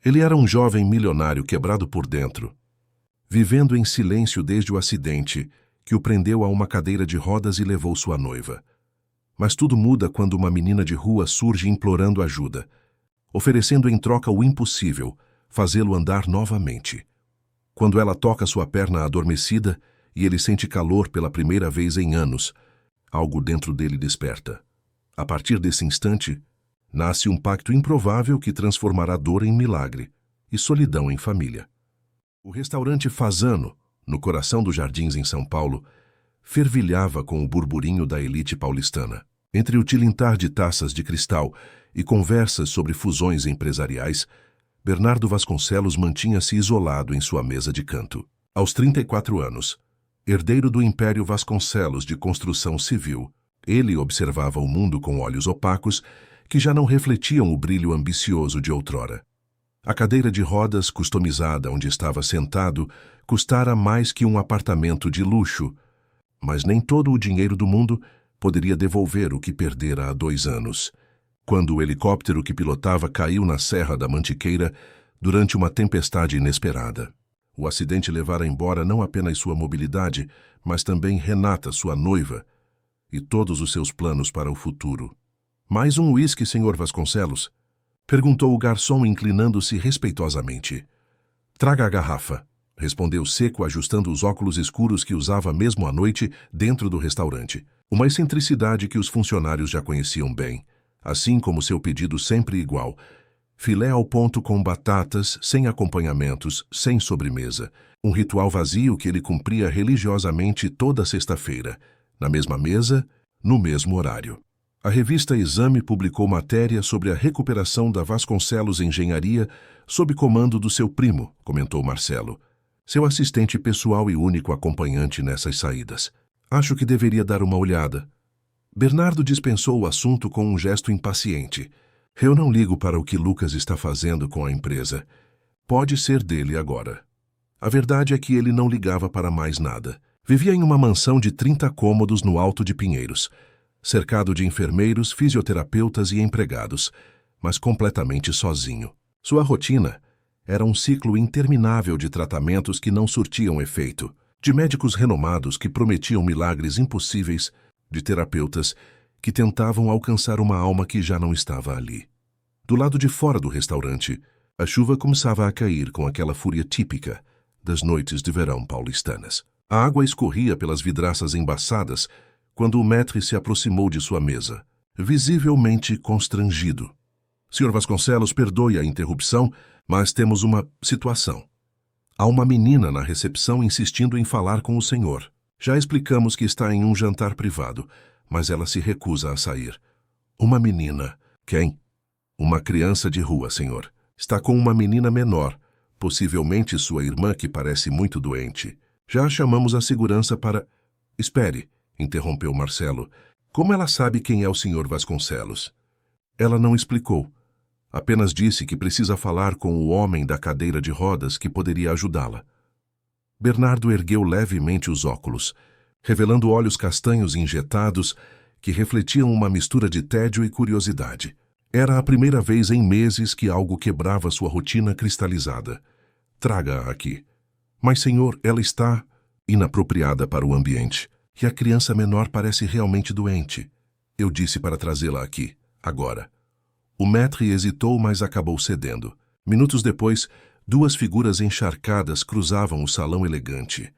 Ele era um jovem milionário quebrado por dentro, vivendo em silêncio desde o acidente que o prendeu a uma cadeira de rodas e levou sua noiva. Mas tudo muda quando uma menina de rua surge implorando ajuda, oferecendo em troca o impossível, fazê-lo andar novamente. Quando ela toca sua perna adormecida e ele sente calor pela primeira vez em anos, algo dentro dele desperta. A partir desse instante, nasce um pacto improvável que transformará dor em milagre e solidão em família. O restaurante Fasano, no coração dos Jardins em São Paulo, fervilhava com o burburinho da elite paulistana. Entre o tilintar de taças de cristal e conversas sobre fusões empresariais, Bernardo Vasconcelos mantinha-se isolado em sua mesa de canto. Aos 34 anos, herdeiro do Império Vasconcelos de construção civil, ele observava o mundo com olhos opacos que já não refletiam o brilho ambicioso de outrora. A cadeira de rodas customizada onde estava sentado custara mais que um apartamento de luxo, mas nem todo o dinheiro do mundo poderia devolver o que perdera há 2 anos, quando o helicóptero que pilotava caiu na Serra da Mantiqueira durante uma tempestade inesperada. O acidente levara embora não apenas sua mobilidade, mas também Renata, sua noiva, e todos os seus planos para o futuro. Mais um uísque, Sr. Vasconcelos? Perguntou o garçom, inclinando-se respeitosamente. Traga a garrafa, respondeu seco, ajustando os óculos escuros que usava mesmo à noite dentro do restaurante. Uma excentricidade que os funcionários já conheciam bem, assim como seu pedido sempre igual: filé ao ponto com batatas, sem acompanhamentos, sem sobremesa. Um ritual vazio que ele cumpria religiosamente toda sexta-feira, na mesma mesa, no mesmo horário. A revista Exame publicou matéria sobre a recuperação da Vasconcelos Engenharia sob comando do seu primo, comentou Marcelo, seu assistente pessoal e único acompanhante nessas saídas. Acho que deveria dar uma olhada. Bernardo dispensou o assunto com um gesto impaciente. Eu não ligo para o que Lucas está fazendo com a empresa. Pode ser dele agora. A verdade é que ele não ligava para mais nada. Vivia em uma mansão de 30 cômodos no Alto de Pinheiros, cercado de enfermeiros, fisioterapeutas e empregados, mas completamente sozinho. Sua rotina era um ciclo interminável de tratamentos que não surtiam efeito, de médicos renomados que prometiam milagres impossíveis, de terapeutas que tentavam alcançar uma alma que já não estava ali. Do lado de fora do restaurante, a chuva começava a cair com aquela fúria típica das noites de verão paulistanas. A água escorria pelas vidraças embaçadas quando o maître se aproximou de sua mesa, visivelmente constrangido. Sr. Vasconcelos, perdoe a interrupção, mas temos uma situação. Há uma menina na recepção insistindo em falar com o senhor. Já explicamos que está em um jantar privado, mas ela se recusa a sair. Uma menina. Quem? Uma criança de rua, senhor. Está com uma menina menor, possivelmente sua irmã, que parece muito doente. Já chamamos a segurança para... Espere, interrompeu Marcelo. Como ela sabe quem é o Sr. Vasconcelos? Ela não explicou. Apenas disse que precisa falar com o homem da cadeira de rodas que poderia ajudá-la. Bernardo ergueu levemente os óculos, revelando olhos castanhos injetados que refletiam uma mistura de tédio e curiosidade. Era a primeira vez em meses que algo quebrava sua rotina cristalizada. Traga-a aqui. Mas, senhor, ela está inapropriada para o ambiente, e a criança menor parece realmente doente. Eu disse para trazê-la aqui, agora. O maître hesitou, mas acabou cedendo. Minutos depois, 2 figuras encharcadas cruzavam o salão elegante,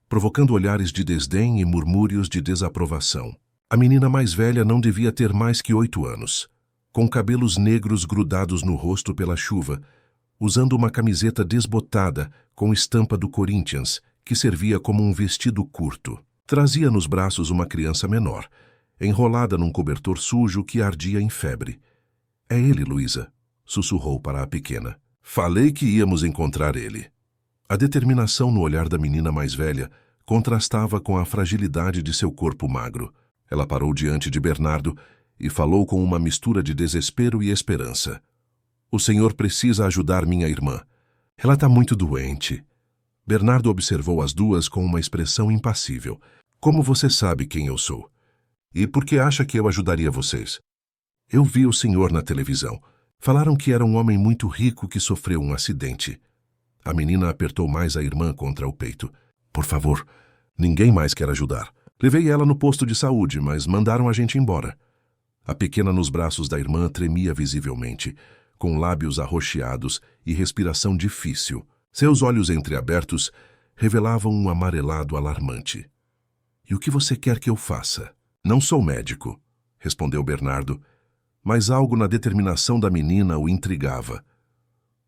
provocando olhares de desdém e murmúrios de desaprovação. A menina mais velha não devia ter mais que 8 anos, com cabelos negros grudados no rosto pela chuva, usando uma camiseta desbotada com estampa do Corinthians, que servia como um vestido curto. Trazia nos braços uma criança menor, enrolada num cobertor sujo que ardia em febre. É ele, Luísa, sussurrou para a pequena. Falei que íamos encontrar ele. A determinação no olhar da menina mais velha contrastava com a fragilidade de seu corpo magro. Ela parou diante de Bernardo e falou com uma mistura de desespero e esperança. O senhor precisa ajudar minha irmã. Ela está muito doente. Bernardo observou as duas com uma expressão impassível. Como você sabe quem eu sou? E por que acha que eu ajudaria vocês? Eu vi o senhor na televisão. Falaram que era um homem muito rico que sofreu um acidente. A menina apertou mais a irmã contra o peito. Por favor, ninguém mais quer ajudar. Levei ela no posto de saúde, mas mandaram a gente embora. A pequena nos braços da irmã tremia visivelmente, com lábios arroxeados e respiração difícil. Seus olhos entreabertos revelavam um amarelado alarmante. E o que você quer que eu faça? Não sou médico, respondeu Bernardo, mas algo na determinação da menina o intrigava.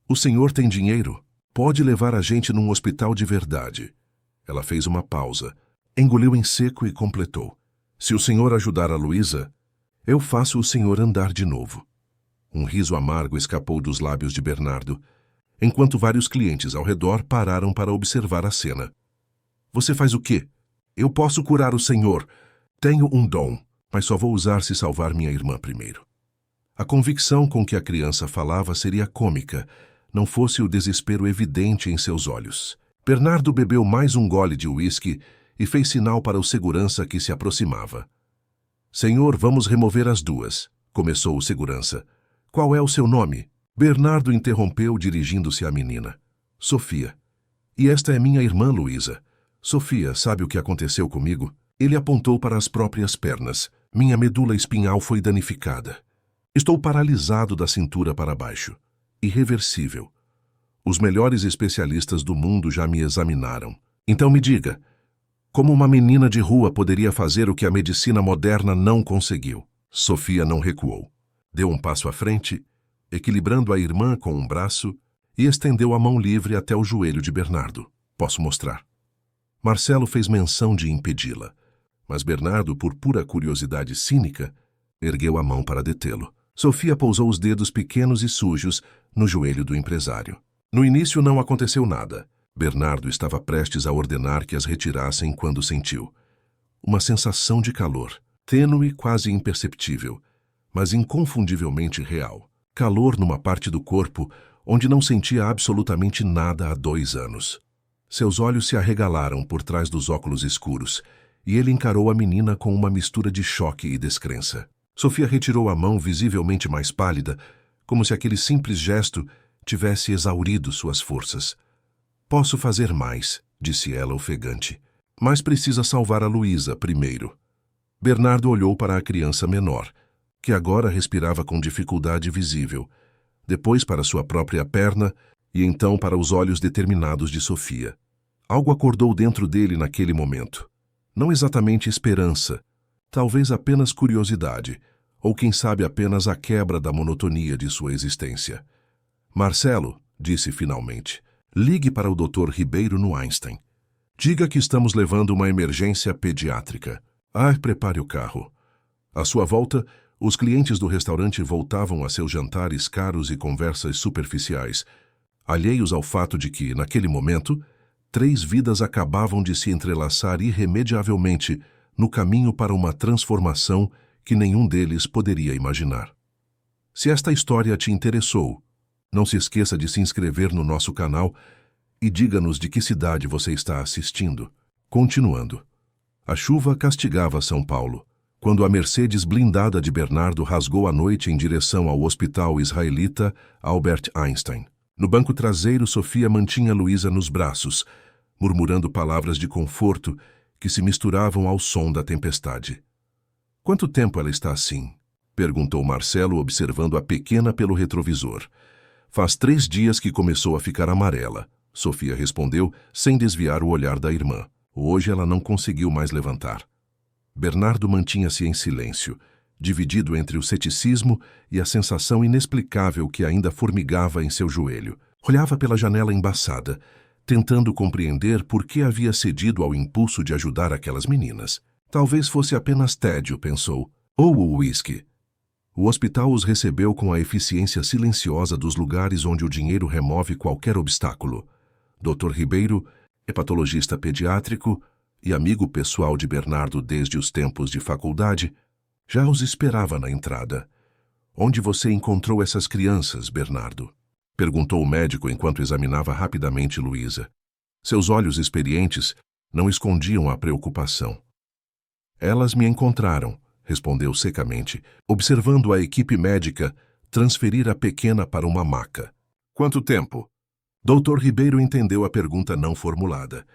O senhor tem dinheiro? Pode levar a gente num hospital de verdade. Ela fez uma pausa, engoliu em seco e completou. Se o senhor ajudar a Luísa, eu faço o senhor andar de novo. Um riso amargo escapou dos lábios de Bernardo, enquanto vários clientes ao redor pararam para observar a cena. Você faz o quê? Eu posso curar o senhor. Tenho um dom, mas só vou usar se salvar minha irmã primeiro. A convicção com que a criança falava seria cômica, não fosse o desespero evidente em seus olhos. Bernardo bebeu mais um gole de uísque e fez sinal para o segurança que se aproximava. Senhor, vamos remover as duas, começou o segurança. Qual é o seu nome? Bernardo interrompeu dirigindo-se à menina. Sofia. E esta é minha irmã Luísa. Sofia, sabe o que aconteceu comigo? Ele apontou para as próprias pernas. Minha medula espinhal foi danificada. Estou paralisado da cintura para baixo. Irreversível. Os melhores especialistas do mundo já me examinaram. Então me diga, como uma menina de rua poderia fazer o que a medicina moderna não conseguiu? Sofia não recuou. Deu um passo à frente, equilibrando a irmã com um braço, e estendeu a mão livre até o joelho de Bernardo. Posso mostrar? Marcelo fez menção de impedi-la, mas Bernardo, por pura curiosidade cínica, ergueu a mão para detê-lo. Sofia pousou os dedos pequenos e sujos no joelho do empresário. No início não aconteceu nada. Bernardo estava prestes a ordenar que as retirassem quando sentiu uma sensação de calor, tênue, quase imperceptível, mas inconfundivelmente real. Calor numa parte do corpo onde não sentia absolutamente nada há 2 anos. Seus olhos se arregalaram por trás dos óculos escuros, e ele encarou a menina com uma mistura de choque e descrença. Sofia retirou a mão visivelmente mais pálida, como se aquele simples gesto tivesse exaurido suas forças. Posso fazer mais, disse ela ofegante, mas precisa salvar a Luísa primeiro. Bernardo olhou para a criança menor, que agora respirava com dificuldade visível, depois para sua própria perna e então para os olhos determinados de Sofia. Algo acordou dentro dele naquele momento. Não exatamente esperança, talvez apenas curiosidade, ou quem sabe apenas a quebra da monotonia de sua existência. Marcelo, disse finalmente, ligue para o Dr. Ribeiro no Einstein. Diga que estamos levando uma emergência pediátrica. Prepare o carro. À sua volta, os clientes do restaurante voltavam a seus jantares caros e conversas superficiais, alheios ao fato de que, naquele momento, 3 vidas acabavam de se entrelaçar irremediavelmente no caminho para uma transformação que nenhum deles poderia imaginar. Se esta história te interessou, não se esqueça de se inscrever no nosso canal e diga-nos de que cidade você está assistindo. Continuando. A chuva castigava São Paulo, quando a Mercedes blindada de Bernardo rasgou a noite em direção ao hospital israelita Albert Einstein. No banco traseiro, Sofia mantinha Luísa nos braços, murmurando palavras de conforto que se misturavam ao som da tempestade. Quanto tempo ela está assim? Perguntou Marcelo, observando a pequena pelo retrovisor. Faz 3 dias que começou a ficar amarela, Sofia respondeu, sem desviar o olhar da irmã. Hoje ela não conseguiu mais levantar. Bernardo mantinha-se em silêncio, dividido entre o ceticismo e a sensação inexplicável que ainda formigava em seu joelho. Olhava pela janela embaçada, tentando compreender por que havia cedido ao impulso de ajudar aquelas meninas. Talvez fosse apenas tédio, pensou, ou o uísque. O hospital os recebeu com a eficiência silenciosa dos lugares onde o dinheiro remove qualquer obstáculo. Dr. Ribeiro, hepatologista pediátrico e amigo pessoal de Bernardo desde os tempos de faculdade, já os esperava na entrada. Onde você encontrou essas crianças, Bernardo? Perguntou o médico enquanto examinava rapidamente Luísa. Seus olhos experientes não escondiam a preocupação. Elas me encontraram, respondeu secamente, observando a equipe médica transferir a pequena para uma maca. Quanto tempo? Dr. Ribeiro entendeu a pergunta não formulada.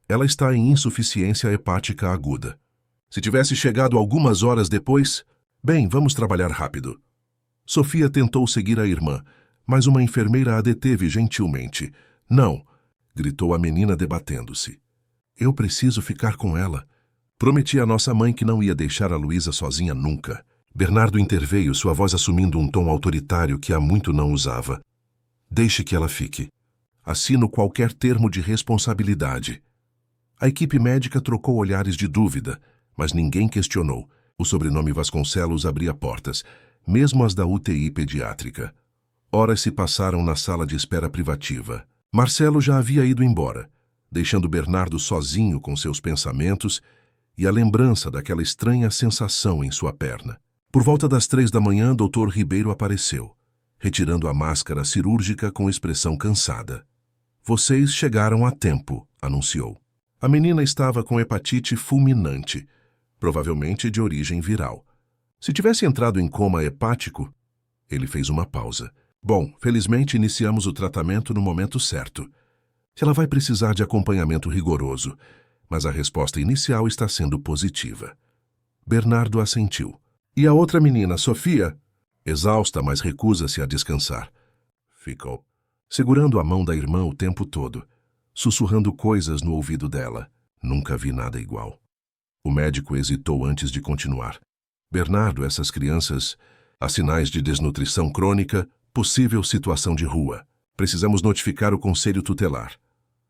Ela está em insuficiência hepática aguda. Se tivesse chegado algumas horas depois... Bem, vamos trabalhar rápido. Sofia tentou seguir a irmã, mas uma enfermeira a deteve gentilmente. Não, gritou a menina debatendo-se. Eu preciso ficar com ela. Prometi à nossa mãe que não ia deixar a Luísa sozinha nunca. Bernardo interveio, sua voz assumindo um tom autoritário que há muito não usava. Deixe que ela fique. Assino qualquer termo de responsabilidade. A equipe médica trocou olhares de dúvida, mas ninguém questionou. O sobrenome Vasconcelos abria portas, mesmo as da UTI pediátrica. Horas se passaram na sala de espera privativa. Marcelo já havia ido embora, deixando Bernardo sozinho com seus pensamentos e a lembrança daquela estranha sensação em sua perna. Por volta das 3 da manhã, Dr. Ribeiro apareceu, retirando a máscara cirúrgica com expressão cansada. Vocês chegaram a tempo, anunciou. A menina estava com hepatite fulminante, provavelmente de origem viral. Se tivesse entrado em coma hepático... Ele fez uma pausa. Bom, felizmente iniciamos o tratamento no momento certo. Ela vai precisar de acompanhamento rigoroso, mas a resposta inicial está sendo positiva. Bernardo assentiu. E a outra menina, Sofia? Exausta, mas recusa-se a descansar. Ficou segurando a mão da irmã o tempo todo, sussurrando coisas no ouvido dela. Nunca vi nada igual. O médico hesitou antes de continuar. Bernardo, essas crianças, há sinais de desnutrição crônica, possível situação de rua. Precisamos notificar o conselho tutelar.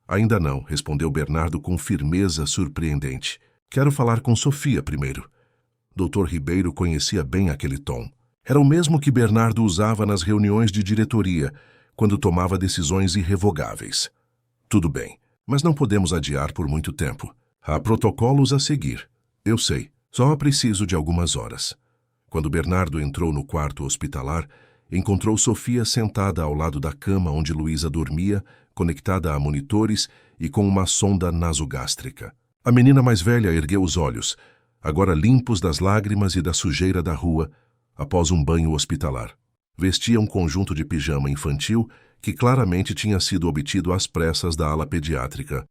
Ainda não, respondeu Bernardo com firmeza surpreendente. Quero falar com Sofia primeiro. Dr. Ribeiro conhecia bem aquele tom. Era o mesmo que Bernardo usava nas reuniões de diretoria, quando tomava decisões irrevogáveis. Tudo bem, mas não podemos adiar por muito tempo. Há protocolos a seguir. Eu sei, só preciso de algumas horas. Quando Bernardo entrou no quarto hospitalar, encontrou Sofia sentada ao lado da cama onde Luísa dormia, conectada a monitores e com uma sonda nasogástrica. A menina mais velha ergueu os olhos, agora limpos das lágrimas e da sujeira da rua, após um banho hospitalar. Vestia um conjunto de pijama infantil que claramente tinha sido obtido às pressas da ala pediátrica.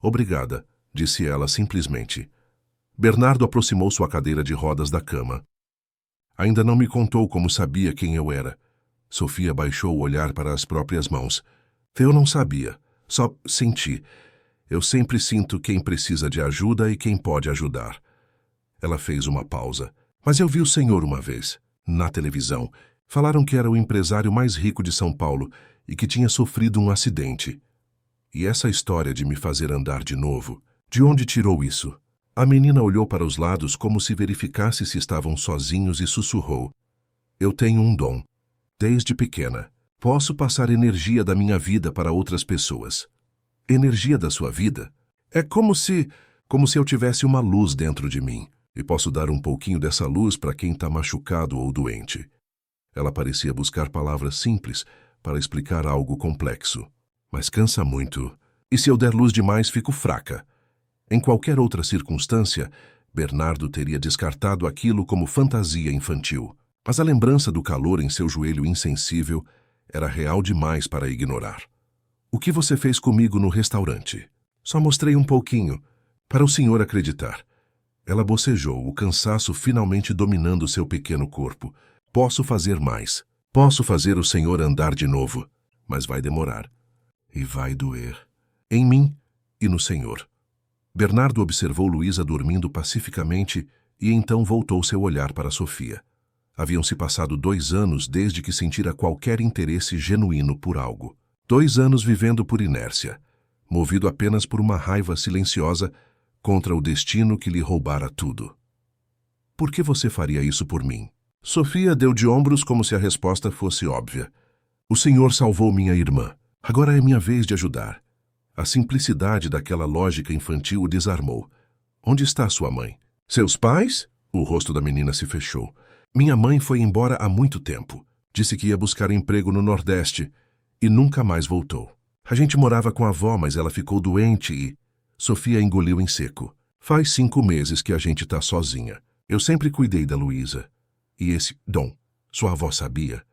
Obrigada, disse ela simplesmente. Bernardo aproximou sua cadeira de rodas da cama. Ainda não me contou como sabia quem eu era. Sofia baixou o olhar para as próprias mãos. Eu não sabia, só senti. Eu sempre sinto quem precisa de ajuda e quem pode ajudar. Ela fez uma pausa. Mas eu vi o senhor uma vez, na televisão. Falaram que era o empresário mais rico de São Paulo e que tinha sofrido um acidente. E essa história de me fazer andar de novo, de onde tirou isso? A menina olhou para os lados como se verificasse se estavam sozinhos e sussurrou. Eu tenho um dom. Desde pequena, posso passar energia da minha vida para outras pessoas. Energia da sua vida? É como se eu tivesse uma luz dentro de mim e posso dar um pouquinho dessa luz para quem está machucado ou doente. Ela parecia buscar palavras simples para explicar algo complexo. Mas cansa muito. E se eu der luz demais, fico fraca. Em qualquer outra circunstância, Bernardo teria descartado aquilo como fantasia infantil. Mas a lembrança do calor em seu joelho insensível era real demais para ignorar. O que você fez comigo no restaurante? Só mostrei um pouquinho, para o senhor acreditar. Ela bocejou, o cansaço finalmente dominando seu pequeno corpo. Posso fazer mais. Posso fazer o senhor andar de novo. Mas vai demorar. E vai doer. Em mim e no senhor. Bernardo observou Luísa dormindo pacificamente e então voltou seu olhar para Sofia. Haviam-se passado 2 anos desde que sentira qualquer interesse genuíno por algo. 2 anos vivendo por inércia, movido apenas por uma raiva silenciosa contra o destino que lhe roubara tudo. Por que você faria isso por mim? Sofia deu de ombros como se a resposta fosse óbvia. O senhor salvou minha irmã. Agora é minha vez de ajudar. A simplicidade daquela lógica infantil o desarmou. Onde está sua mãe? Seus pais? O rosto da menina se fechou. Minha mãe foi embora há muito tempo. Disse que ia buscar emprego no Nordeste e nunca mais voltou. A gente morava com a avó, mas ela ficou doente e... Sofia engoliu em seco. Faz 5 meses que a gente tá sozinha. Eu sempre cuidei da Luísa. E esse dom Sua avó sabia.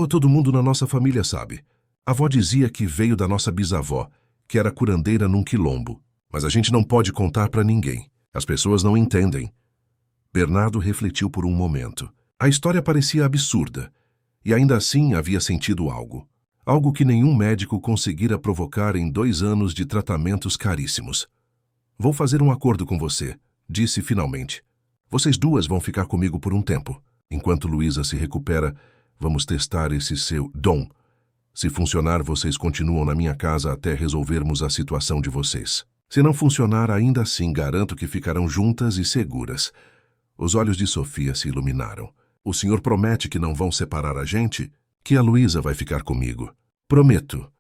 Todo mundo na nossa família sabe. A avó dizia que veio da nossa bisavó, que era curandeira num quilombo. Mas a gente não pode contar para ninguém. As pessoas não entendem. Bernardo refletiu por um momento. A história parecia absurda, e ainda assim havia sentido algo. Algo que nenhum médico conseguira provocar em 2 anos de tratamentos caríssimos. Vou fazer um acordo com você, disse finalmente. Vocês duas vão ficar comigo por um tempo. Enquanto Luísa se recupera, vamos testar esse seu dom. Se funcionar, vocês continuam na minha casa até resolvermos a situação de vocês. Se não funcionar, ainda assim garanto que ficarão juntas e seguras. Os olhos de Sofia se iluminaram. O senhor promete que não vão separar a gente? Que a Luísa vai ficar comigo. Prometo.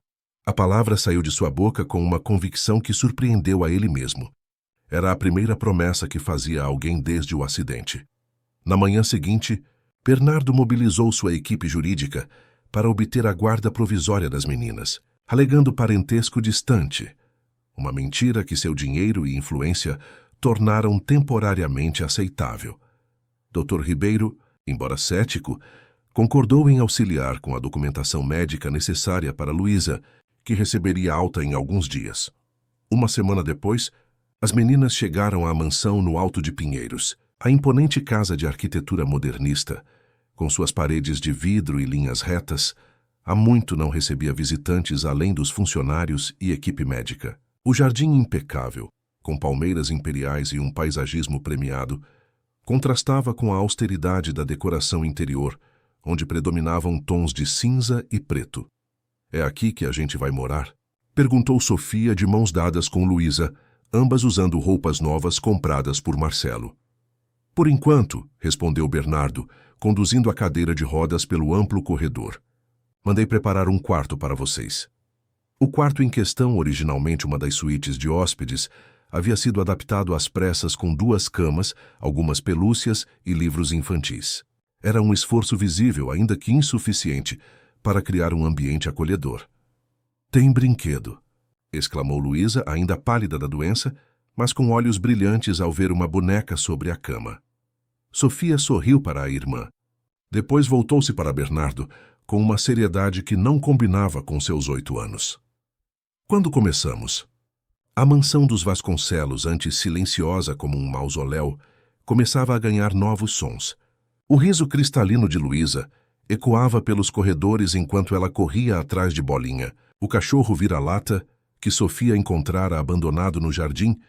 A palavra saiu de sua boca com uma convicção que surpreendeu a ele mesmo. Era a primeira promessa que fazia a alguém desde o acidente. Na manhã seguinte, Bernardo mobilizou sua equipe jurídica para obter a guarda provisória das meninas, alegando parentesco distante, uma mentira que seu dinheiro e influência tornaram temporariamente aceitável. Dr. Ribeiro, embora cético, concordou em auxiliar com a documentação médica necessária para Luísa, que receberia alta em alguns dias. Uma semana depois, as meninas chegaram à mansão no Alto de Pinheiros, a imponente casa de arquitetura modernista, com suas paredes de vidro e linhas retas. Há muito não recebia visitantes além dos funcionários e equipe médica. O jardim impecável, com palmeiras imperiais e um paisagismo premiado, contrastava com a austeridade da decoração interior, onde predominavam tons de cinza e preto. É aqui que a gente vai morar? Perguntou Sofia de mãos dadas com Luísa, ambas usando roupas novas compradas por Marcelo. Por enquanto, respondeu Bernardo, conduzindo a cadeira de rodas pelo amplo corredor. Mandei preparar um quarto para vocês. O quarto em questão, originalmente uma das suítes de hóspedes, havia sido adaptado às pressas com 2 camas, algumas pelúcias e livros infantis. Era um esforço visível, ainda que insuficiente, para criar um ambiente acolhedor. Tem brinquedo, exclamou Luísa, ainda pálida da doença, mas com olhos brilhantes ao ver uma boneca sobre a cama. Sofia sorriu para a irmã. Depois voltou-se para Bernardo, com uma seriedade que não combinava com seus 8 anos. Quando começamos? A mansão dos Vasconcelos, antes silenciosa como um mausoléu, começava a ganhar novos sons. O riso cristalino de Luísa ecoava pelos corredores enquanto ela corria atrás de Bolinha, o cachorro vira-lata que Sofia encontrara abandonado no jardim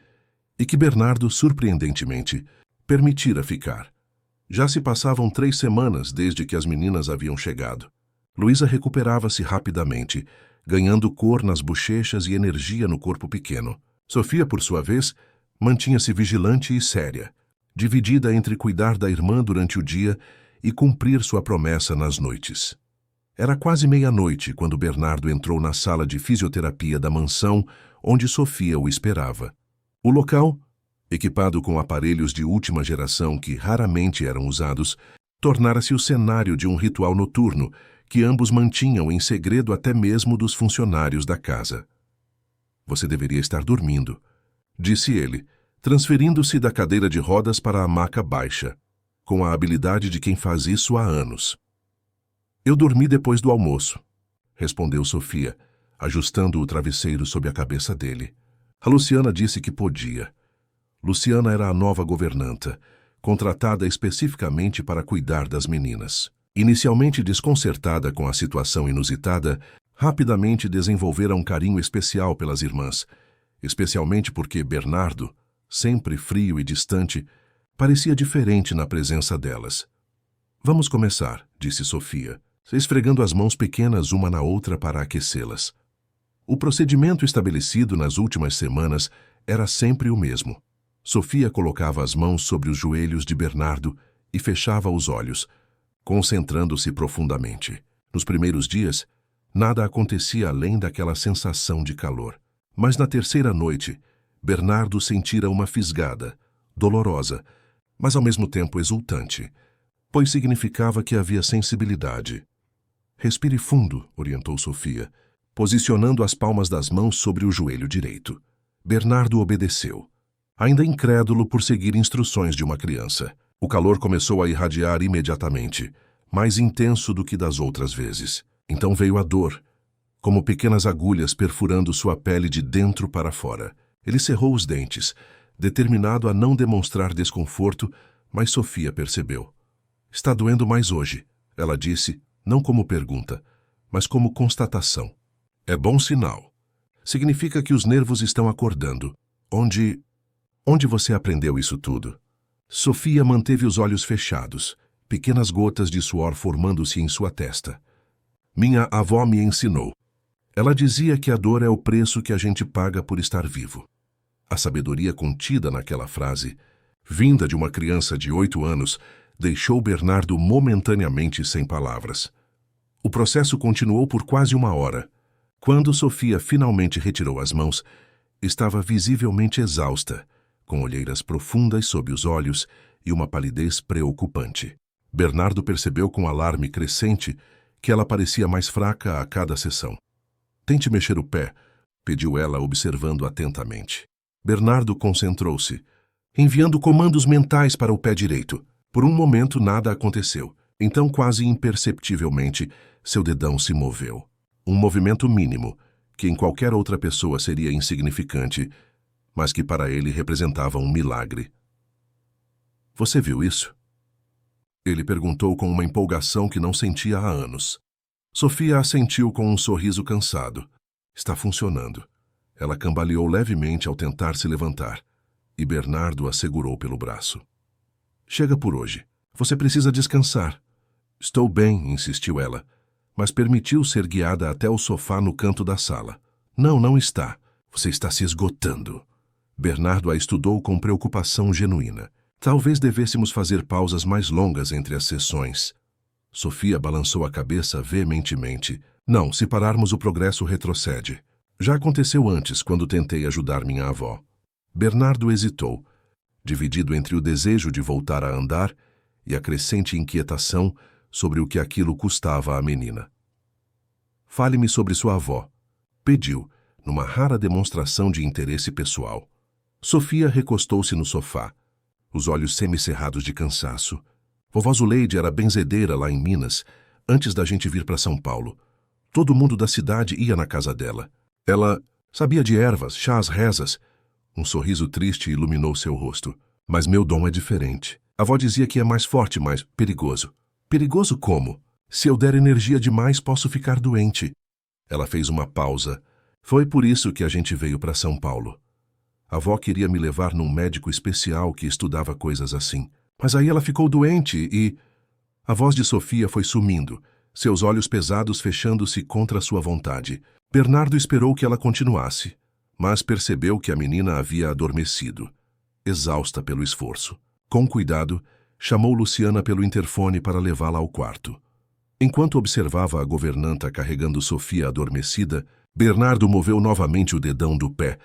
e que Bernardo, surpreendentemente, permitira ficar. Já se passavam 3 semanas desde que as meninas haviam chegado. Luísa recuperava-se rapidamente, ganhando cor nas bochechas e energia no corpo pequeno. Sofia, por sua vez, mantinha-se vigilante e séria, dividida entre cuidar da irmã durante o dia e cumprir sua promessa nas noites. Era quase meia-noite quando Bernardo entrou na sala de fisioterapia da mansão onde Sofia o esperava. O local, equipado com aparelhos de última geração que raramente eram usados, tornara-se o cenário de um ritual noturno que ambos mantinham em segredo até mesmo dos funcionários da casa. Você deveria estar dormindo, disse ele, transferindo-se da cadeira de rodas para a maca baixa, com a habilidade de quem faz isso há anos. Eu dormi depois do almoço, respondeu Sofia, ajustando o travesseiro sob a cabeça dele. A Luciana disse que podia. Luciana era a nova governanta, contratada especificamente para cuidar das meninas. Inicialmente desconcertada com a situação inusitada, rapidamente desenvolvera um carinho especial pelas irmãs, especialmente porque Bernardo, sempre frio e distante, parecia diferente na presença delas. Vamos começar, disse Sofia, esfregando as mãos pequenas uma na outra para aquecê-las. O procedimento estabelecido nas últimas semanas era sempre o mesmo. Sofia colocava as mãos sobre os joelhos de Bernardo e fechava os olhos, concentrando-se profundamente. Nos primeiros dias, nada acontecia além daquela sensação de calor. Mas na terceira noite, Bernardo sentira uma fisgada, dolorosa, mas ao mesmo tempo exultante, pois significava que havia sensibilidade. Respire fundo, orientou Sofia, posicionando as palmas das mãos sobre o joelho direito. Bernardo obedeceu, ainda incrédulo por seguir instruções de uma criança. O calor começou a irradiar imediatamente, mais intenso do que das outras vezes. Então veio a dor, como pequenas agulhas perfurando sua pele de dentro para fora. Ele cerrou os dentes, determinado a não demonstrar desconforto, mas Sofia percebeu. Está doendo mais hoje, ela disse, não como pergunta, mas como constatação. É bom sinal. Significa que os nervos estão acordando. Onde você aprendeu isso tudo? Sofia manteve os olhos fechados, pequenas gotas de suor formando-se em sua testa. Minha avó me ensinou. Ela dizia que a dor é o preço que a gente paga por estar vivo. A sabedoria contida naquela frase, vinda de uma criança de 8 anos, deixou Bernardo momentaneamente sem palavras. O processo continuou por quase 1 hora. Quando Sofia finalmente retirou as mãos, estava visivelmente exausta, com olheiras profundas sob os olhos e uma palidez preocupante. Bernardo percebeu com alarme crescente que ela parecia mais fraca a cada sessão. Tente mexer o pé, pediu ela, observando atentamente. Bernardo concentrou-se, enviando comandos mentais para o pé direito. Por um momento nada aconteceu. Então, quase imperceptivelmente, seu dedão se moveu. Um movimento mínimo, que em qualquer outra pessoa seria insignificante, mas que para ele representava um milagre. Você viu isso? Ele perguntou com uma empolgação que não sentia há anos. Sofia assentiu com um sorriso cansado. Está funcionando. Ela cambaleou levemente ao tentar se levantar, e Bernardo a segurou pelo braço. Chega por hoje. Você precisa descansar. Estou bem, insistiu ela, mas permitiu ser guiada até o sofá no canto da sala. Não está. Você está se esgotando. Bernardo a estudou com preocupação genuína. Talvez devêssemos fazer pausas mais longas entre as sessões. Sofia balançou a cabeça veementemente. Não, se pararmos o progresso retrocede. Já aconteceu antes, quando tentei ajudar minha avó. Bernardo hesitou, dividido entre o desejo de voltar a andar e a crescente inquietação sobre o que aquilo custava à menina. Fale-me sobre sua avó, pediu, numa rara demonstração de interesse pessoal. Sofia recostou-se no sofá, os olhos semicerrados de cansaço. Vovó Zuleide era benzedeira lá em Minas, antes da gente vir para São Paulo. Todo mundo da cidade ia na casa dela. Ela sabia de ervas, chás, rezas. Um sorriso triste iluminou seu rosto. Mas meu dom é diferente. A avó dizia que é mais forte, mais perigoso. Perigoso como? Se eu der energia demais, posso ficar doente. Ela fez uma pausa. Foi por isso que a gente veio para São Paulo. A avó queria me levar num médico especial que estudava coisas assim. Mas aí ela ficou doente e... A voz de Sofia foi sumindo, seus olhos pesados fechando-se contra sua vontade. Bernardo esperou que ela continuasse, mas percebeu que a menina havia adormecido, exausta pelo esforço. Com cuidado, chamou Luciana pelo interfone para levá-la ao quarto. Enquanto observava a governanta carregando Sofia adormecida, Bernardo moveu novamente o dedão do pé,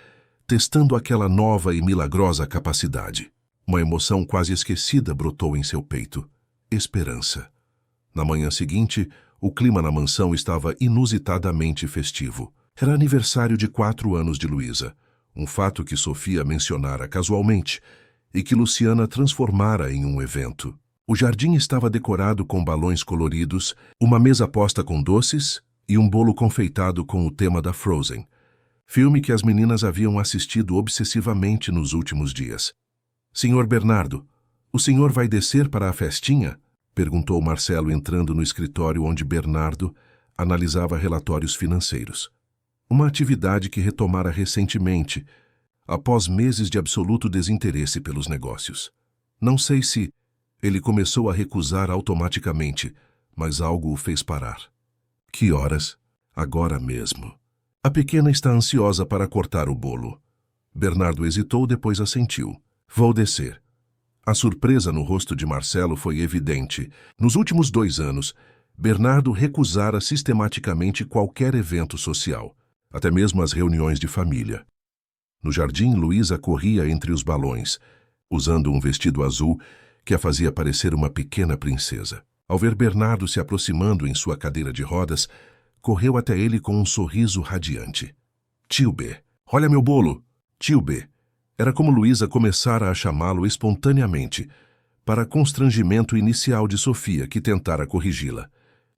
testando aquela nova e milagrosa capacidade. Uma emoção quase esquecida brotou em seu peito. Esperança. Na manhã seguinte, o clima na mansão estava inusitadamente festivo. Era aniversário de 4 anos de Luísa, um fato que Sofia mencionara casualmente e que Luciana transformara em um evento. O jardim estava decorado com balões coloridos, uma mesa posta com doces e um bolo confeitado com o tema da Frozen, filme que as meninas haviam assistido obsessivamente nos últimos dias. Senhor Bernardo, o senhor vai descer para a festinha? Perguntou Marcelo entrando no escritório onde Bernardo analisava relatórios financeiros. Uma atividade que retomara recentemente, após meses de absoluto desinteresse pelos negócios. Não sei se ele começou a recusar automaticamente, mas algo o fez parar. Que horas? Agora mesmo. A pequena está ansiosa para cortar o bolo. Bernardo hesitou, depois assentiu. Vou descer. A surpresa no rosto de Marcelo foi evidente. Nos últimos 2 anos, Bernardo recusara sistematicamente qualquer evento social, até mesmo as reuniões de família. No jardim, Luísa corria entre os balões, usando um vestido azul que a fazia parecer uma pequena princesa. Ao ver Bernardo se aproximando em sua cadeira de rodas, correu até ele com um sorriso radiante. Tio B, olha meu bolo! Tio B. Era como Luísa começara a chamá-lo espontaneamente, para constrangimento inicial de Sofia, que tentara corrigi-la.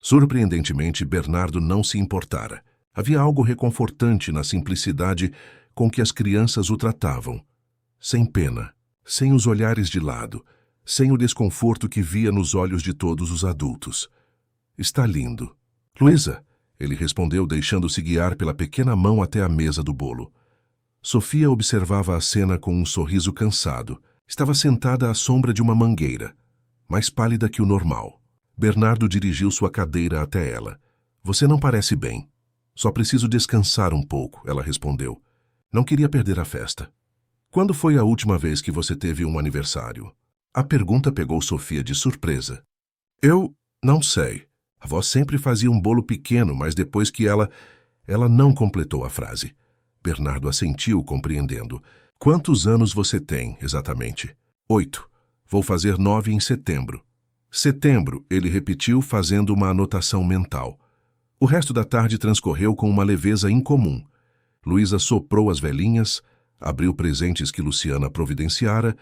Surpreendentemente, Bernardo não se importara. Havia algo reconfortante na simplicidade com que as crianças o tratavam. Sem pena, sem os olhares de lado, sem o desconforto que via nos olhos de todos os adultos. Está lindo. Luísa, ele respondeu, deixando-se guiar pela pequena mão até a mesa do bolo. Sofia observava a cena com um sorriso cansado. Estava sentada à sombra de uma mangueira, mais pálida que o normal. Bernardo dirigiu sua cadeira até ela. Você não parece bem. Só preciso descansar um pouco, ela respondeu. Não queria perder a festa. Quando foi a última vez que você teve um aniversário? A pergunta pegou Sofia de surpresa. Eu não sei. A avó sempre fazia um bolo pequeno, mas depois que ela não completou a frase. Bernardo assentiu, compreendendo. Quantos anos você tem, exatamente? 8. Vou fazer 9 em setembro. Setembro, ele repetiu, fazendo uma anotação mental. O resto da tarde transcorreu com uma leveza incomum. Luísa soprou as velhinhas, abriu presentes que Luciana providenciara,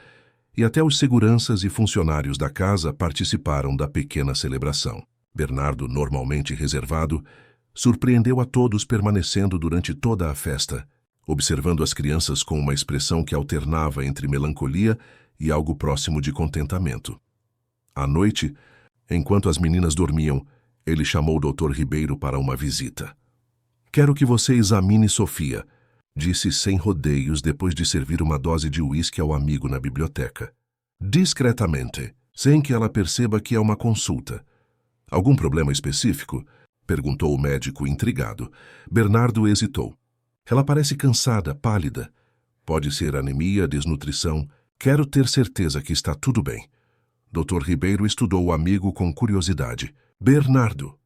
e até os seguranças e funcionários da casa participaram da pequena celebração. Bernardo, normalmente reservado, surpreendeu a todos permanecendo durante toda a festa, observando as crianças com uma expressão que alternava entre melancolia e algo próximo de contentamento. À noite, enquanto as meninas dormiam, ele chamou o Dr. Ribeiro para uma visita. Quero que você examine Sofia, disse sem rodeios depois de servir uma dose de uísque ao amigo na biblioteca. Discretamente, sem que ela perceba que é uma consulta. Algum problema específico? Perguntou o médico intrigado. Bernardo hesitou. Ela parece cansada, pálida. Pode ser anemia, desnutrição. Quero ter certeza que está tudo bem. Dr. Ribeiro estudou o amigo com curiosidade. Bernardo,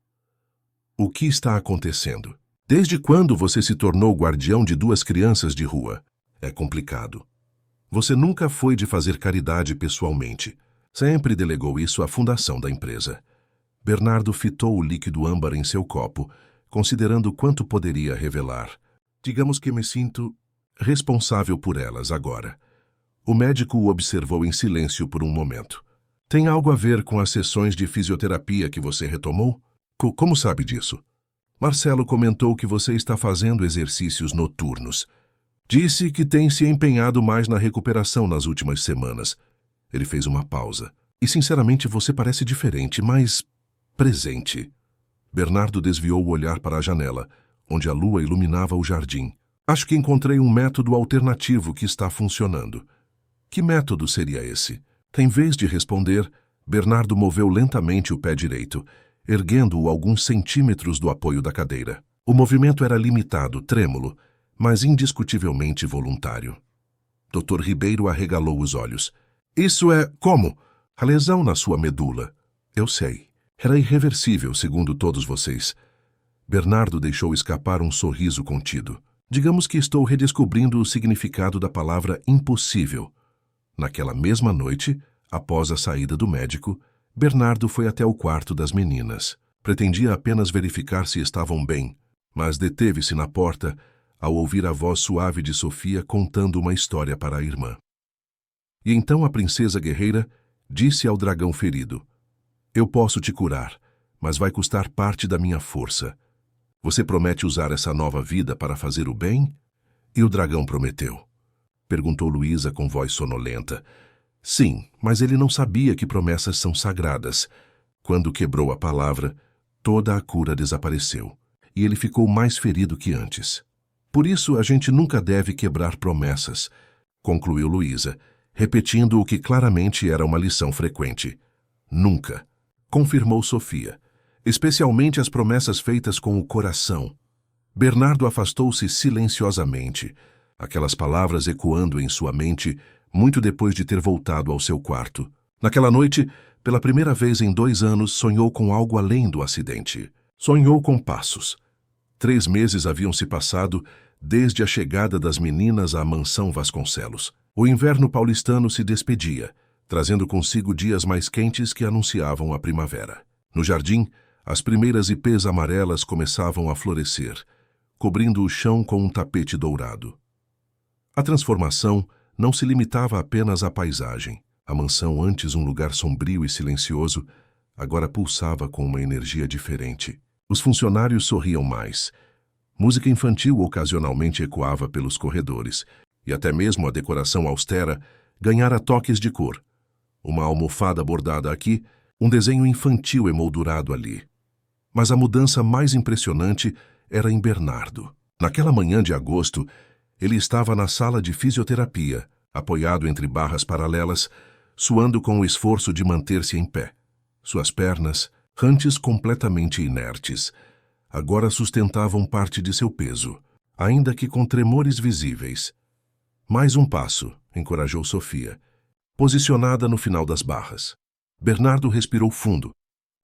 o que está acontecendo? Desde quando você se tornou guardião de 2 crianças de rua? É complicado. Você nunca foi de fazer caridade pessoalmente. Sempre delegou isso à fundação da empresa. Bernardo fitou o líquido âmbar em seu copo, considerando quanto poderia revelar. Digamos que me sinto responsável por elas agora. O médico o observou em silêncio por um momento. Tem algo a ver com as sessões de fisioterapia que você retomou? Como sabe disso? Marcelo comentou que você está fazendo exercícios noturnos. Disse que tem se empenhado mais na recuperação nas últimas semanas. Ele fez uma pausa. E, sinceramente, você parece diferente, mais presente. Bernardo desviou o olhar para a janela, onde a lua iluminava o jardim. Acho que encontrei um método alternativo que está funcionando. Que método seria esse? Em vez de responder, Bernardo moveu lentamente o pé direito, erguendo-o alguns centímetros do apoio da cadeira. O movimento era limitado, trêmulo, mas indiscutivelmente voluntário. Dr. Ribeiro arregalou os olhos. Isso é como? A lesão na sua medula. Eu sei. Era irreversível, segundo todos vocês. Bernardo deixou escapar um sorriso contido. Digamos que estou redescobrindo o significado da palavra impossível. Naquela mesma noite, após a saída do médico, Bernardo foi até o quarto das meninas. Pretendia apenas verificar se estavam bem, mas deteve-se na porta ao ouvir a voz suave de Sofia contando uma história para a irmã. E então a princesa guerreira disse ao dragão ferido: Eu posso te curar, mas vai custar parte da minha força. Você promete usar essa nova vida para fazer o bem? E o dragão prometeu. Perguntou Luísa com voz sonolenta. Sim, mas ele não sabia que promessas são sagradas. Quando quebrou a palavra, toda a cura desapareceu, e ele ficou mais ferido que antes. Por isso a gente nunca deve quebrar promessas, concluiu Luísa, repetindo o que claramente era uma lição frequente. Nunca, confirmou Sofia, especialmente as promessas feitas com o coração. Bernardo afastou-se silenciosamente, aquelas palavras ecoando em sua mente muito depois de ter voltado ao seu quarto. Naquela noite, pela primeira vez em 2 anos, sonhou com algo além do acidente. Sonhou com passos. 3 meses haviam se passado desde a chegada das meninas à mansão Vasconcelos. O inverno paulistano se despedia, trazendo consigo dias mais quentes que anunciavam a primavera. No jardim, as primeiras ipês amarelas começavam a florescer, cobrindo o chão com um tapete dourado. A transformação não se limitava apenas à paisagem. A mansão, antes um lugar sombrio e silencioso, agora pulsava com uma energia diferente. Os funcionários sorriam mais. Música infantil ocasionalmente ecoava pelos corredores, e até mesmo a decoração austera ganhara toques de cor. Uma almofada bordada aqui, um desenho infantil emoldurado ali. Mas a mudança mais impressionante era em Bernardo. Naquela manhã de agosto, ele estava na sala de fisioterapia, apoiado entre barras paralelas, suando com o esforço de manter-se em pé. Suas pernas, antes completamente inertes, agora sustentavam parte de seu peso, ainda que com tremores visíveis. Mais um passo, encorajou Sofia, posicionada no final das barras. Bernardo respirou fundo,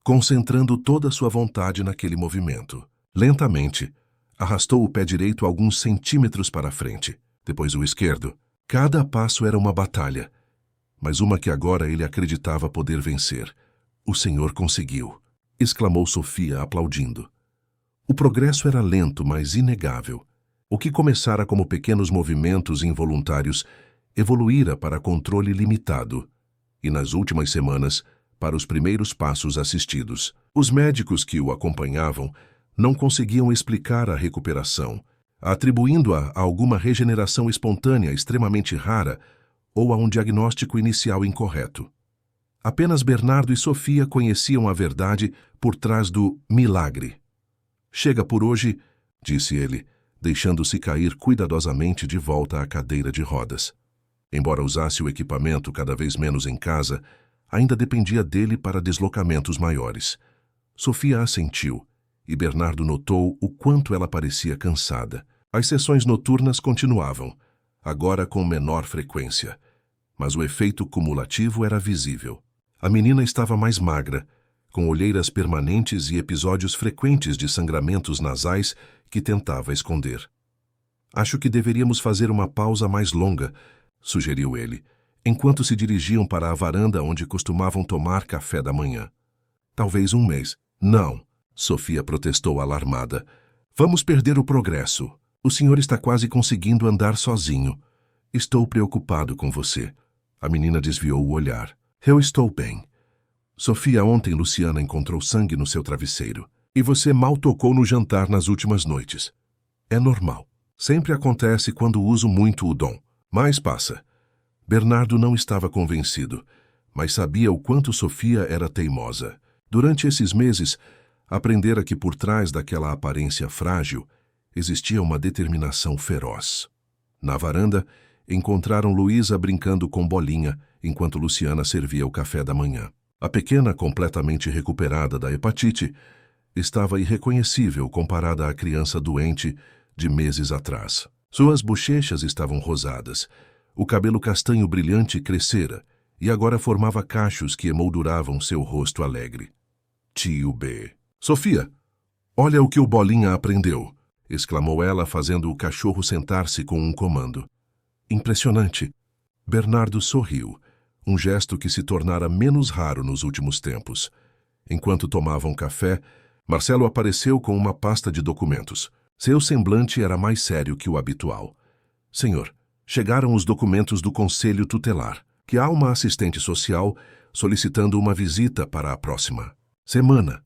concentrando toda sua vontade naquele movimento. Lentamente, arrastou o pé direito alguns centímetros para frente, depois o esquerdo. Cada passo era uma batalha, mas uma que agora ele acreditava poder vencer. O Senhor conseguiu, exclamou Sofia, aplaudindo. O progresso era lento, mas inegável. O que começara como pequenos movimentos involuntários evoluíra para controle limitado, e nas últimas semanas, para os primeiros passos assistidos. Os médicos que o acompanhavam não conseguiam explicar a recuperação, atribuindo-a a alguma regeneração espontânea extremamente rara ou a um diagnóstico inicial incorreto. Apenas Bernardo e Sofia conheciam a verdade por trás do milagre. Chega por hoje, disse ele, deixando-se cair cuidadosamente de volta à cadeira de rodas. Embora usasse o equipamento cada vez menos em casa, ainda dependia dele para deslocamentos maiores. Sofia assentiu, e Bernardo notou o quanto ela parecia cansada. As sessões noturnas continuavam, agora com menor frequência, mas o efeito cumulativo era visível. A menina estava mais magra, com olheiras permanentes e episódios frequentes de sangramentos nasais que tentava esconder. Acho que deveríamos fazer uma pausa mais longa, sugeriu ele, enquanto se dirigiam para a varanda onde costumavam tomar café da manhã. Talvez um mês. Não, Sofia protestou alarmada. Vamos perder o progresso. O senhor está quase conseguindo andar sozinho. Estou preocupado com você. A menina desviou o olhar. Eu estou bem. Sofia, ontem Luciana encontrou sangue no seu travesseiro. E você mal tocou no jantar nas últimas noites. É normal. Sempre acontece quando uso muito o dom. Mas passa. Bernardo não estava convencido, mas sabia o quanto Sofia era teimosa. Durante esses meses, aprendera que por trás daquela aparência frágil existia uma determinação feroz. Na varanda, encontraram Luísa brincando com Bolinha, enquanto Luciana servia o café da manhã. A pequena, completamente recuperada da hepatite, estava irreconhecível comparada à criança doente de meses atrás. Suas bochechas estavam rosadas, o cabelo castanho brilhante crescera e agora formava cachos que emolduravam seu rosto alegre. Tio B. Sofia, olha o que o Bolinha aprendeu, exclamou ela, fazendo o cachorro sentar-se com um comando. Impressionante. Bernardo sorriu, um gesto que se tornara menos raro nos últimos tempos. Enquanto tomavam café, Marcelo apareceu com uma pasta de documentos. Seu semblante era mais sério que o habitual. Senhor, chegaram os documentos do Conselho Tutelar, que há uma assistente social solicitando uma visita para a próxima semana.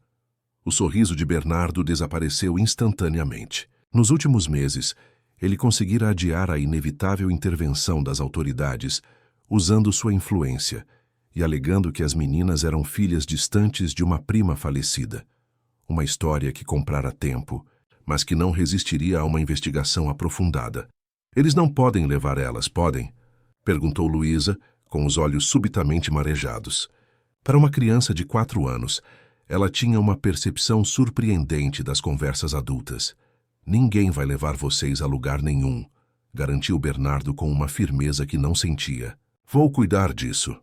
O sorriso de Bernardo desapareceu instantaneamente. Nos últimos meses, ele conseguira adiar a inevitável intervenção das autoridades, usando sua influência e alegando que as meninas eram filhas distantes de uma prima falecida. Uma história que comprara tempo, mas que não resistiria a uma investigação aprofundada. Eles não podem levar elas, podem? Perguntou Luísa, com os olhos subitamente marejados. Para uma criança de 4 anos, ela tinha uma percepção surpreendente das conversas adultas. Ninguém vai levar vocês a lugar nenhum, garantiu Bernardo com uma firmeza que não sentia. Vou cuidar disso.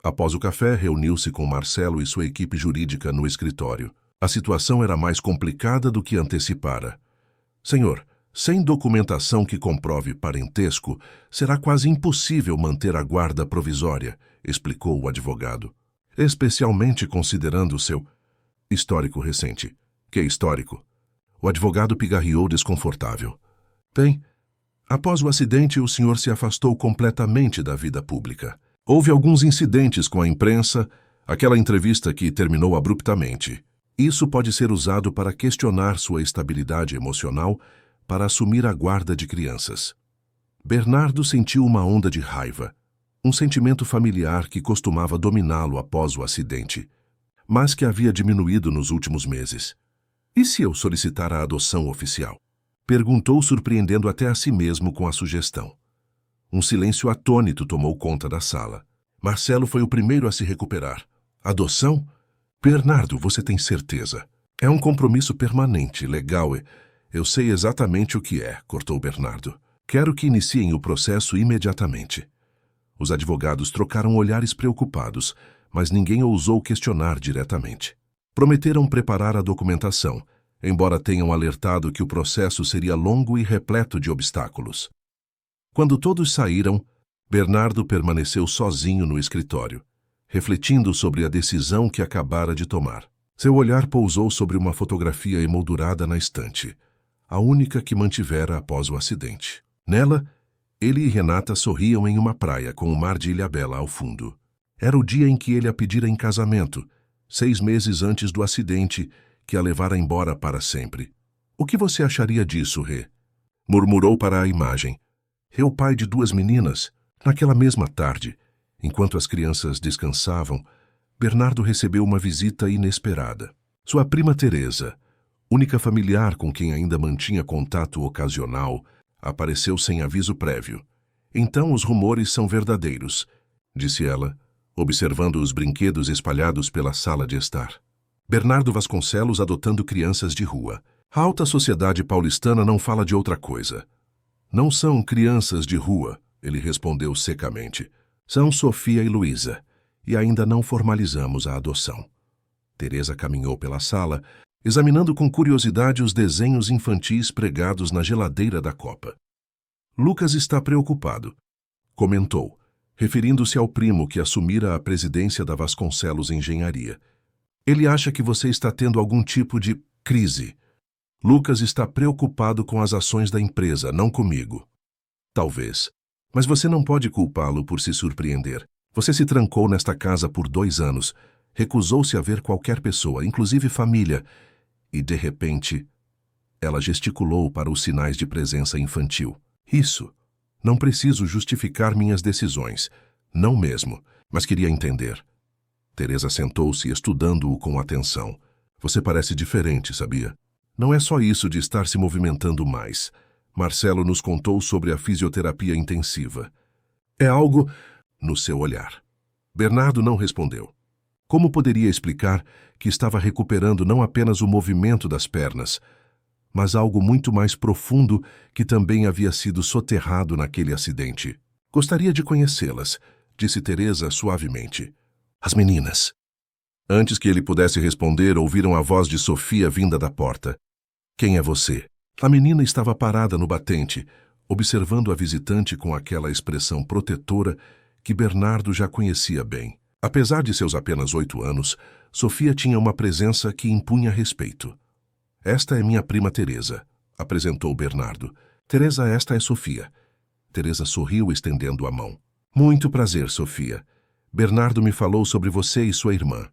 Após o café, reuniu-se com Marcelo e sua equipe jurídica no escritório. A situação era mais complicada do que antecipara. Senhor, sem documentação que comprove parentesco, será quase impossível manter a guarda provisória, explicou o advogado. Especialmente considerando seu histórico recente. Que histórico? O advogado pigarreou desconfortável. Bem, após o acidente, o senhor se afastou completamente da vida pública. Houve alguns incidentes com a imprensa, aquela entrevista que terminou abruptamente. Isso pode ser usado para questionar sua estabilidade emocional para assumir a guarda de crianças. Bernardo sentiu uma onda de raiva, um sentimento familiar que costumava dominá-lo após o acidente, mas que havia diminuído nos últimos meses. E se eu solicitar a adoção oficial? Perguntou, surpreendendo até a si mesmo com a sugestão. Um silêncio atônito tomou conta da sala. Marcelo foi o primeiro a se recuperar. Adoção? Bernardo, você tem certeza? É um compromisso permanente, legal. Eu sei exatamente o que é, cortou Bernardo. Quero que iniciem o processo imediatamente. Os advogados trocaram olhares preocupados, mas ninguém ousou questionar diretamente. Prometeram preparar a documentação, embora tenham alertado que o processo seria longo e repleto de obstáculos. Quando todos saíram, Bernardo permaneceu sozinho no escritório, refletindo sobre a decisão que acabara de tomar. Seu olhar pousou sobre uma fotografia emoldurada na estante, a única que mantivera após o acidente. Nela, ele e Renata sorriam em uma praia com o mar de Ilhabela ao fundo. Era o dia em que ele a pedira em casamento, 6 meses antes do acidente que a levara embora para sempre. O que você acharia disso, Rê? Murmurou para a imagem. Rê, o pai de 2 meninas. Naquela mesma tarde, enquanto as crianças descansavam, Bernardo recebeu uma visita inesperada. Sua prima Teresa, única familiar com quem ainda mantinha contato ocasional, apareceu sem aviso prévio. Então os rumores são verdadeiros, disse ela, observando os brinquedos espalhados pela sala de estar. Bernardo Vasconcelos adotando crianças de rua. A alta sociedade paulistana não fala de outra coisa. Não são crianças de rua, ele respondeu secamente. São Sofia e Luísa, e ainda não formalizamos a adoção. Teresa caminhou pela sala, examinando com curiosidade os desenhos infantis pregados na geladeira da copa. Lucas está preocupado, comentou, referindo-se ao primo que assumira a presidência da Vasconcelos Engenharia. Ele acha que você está tendo algum tipo de crise. Lucas está preocupado com as ações da empresa, não comigo. Talvez. Mas você não pode culpá-lo por se surpreender. Você se trancou nesta casa por 2 anos, recusou-se a ver qualquer pessoa, inclusive família, e, de repente, ela gesticulou para os sinais de presença infantil. Isso. Não preciso justificar minhas decisões. Não mesmo, mas queria entender. Teresa sentou-se, estudando-o com atenção. Você parece diferente, sabia? Não é só isso de estar se movimentando mais. Marcelo nos contou sobre a fisioterapia intensiva. É algo no seu olhar. Bernardo não respondeu. Como poderia explicar que estava recuperando não apenas o movimento das pernas, mas algo muito mais profundo que também havia sido soterrado naquele acidente? Gostaria de conhecê-las, disse Teresa suavemente. As meninas. Antes que ele pudesse responder, ouviram a voz de Sofia vinda da porta. Quem é você? A menina estava parada no batente, observando a visitante com aquela expressão protetora que Bernardo já conhecia bem. Apesar de seus apenas 8 anos, Sofia tinha uma presença que impunha respeito. Esta é minha prima Teresa, apresentou Bernardo. Teresa, esta é Sofia. Teresa sorriu, estendendo a mão. Muito prazer, Sofia. Bernardo me falou sobre você e sua irmã.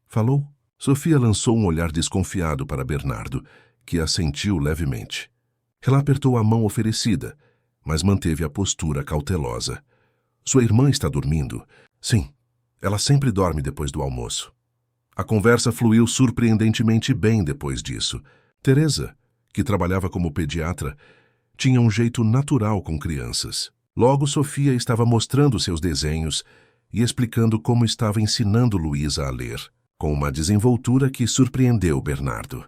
Falou? Sofia lançou um olhar desconfiado para Bernardo, que assentiu levemente. Ela apertou a mão oferecida, mas manteve a postura cautelosa. Sua irmã está dormindo? Sim, ela sempre dorme depois do almoço. A conversa fluiu surpreendentemente bem depois disso. Teresa, que trabalhava como pediatra, tinha um jeito natural com crianças. Logo, Sofia estava mostrando seus desenhos e explicando como estava ensinando Luísa a ler, com uma desenvoltura que surpreendeu Bernardo.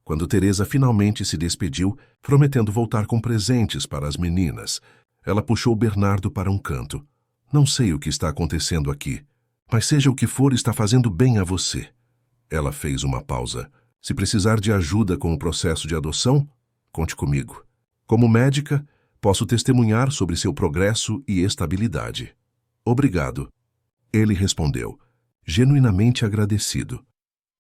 Quando Teresa finalmente se despediu, prometendo voltar com presentes para as meninas, ela puxou Bernardo para um canto. Não sei o que está acontecendo aqui, mas seja o que for, está fazendo bem a você. Ela fez uma pausa. Se precisar de ajuda com o processo de adoção, conte comigo. Como médica, posso testemunhar sobre seu progresso e estabilidade. Obrigado. Ele respondeu, genuinamente agradecido.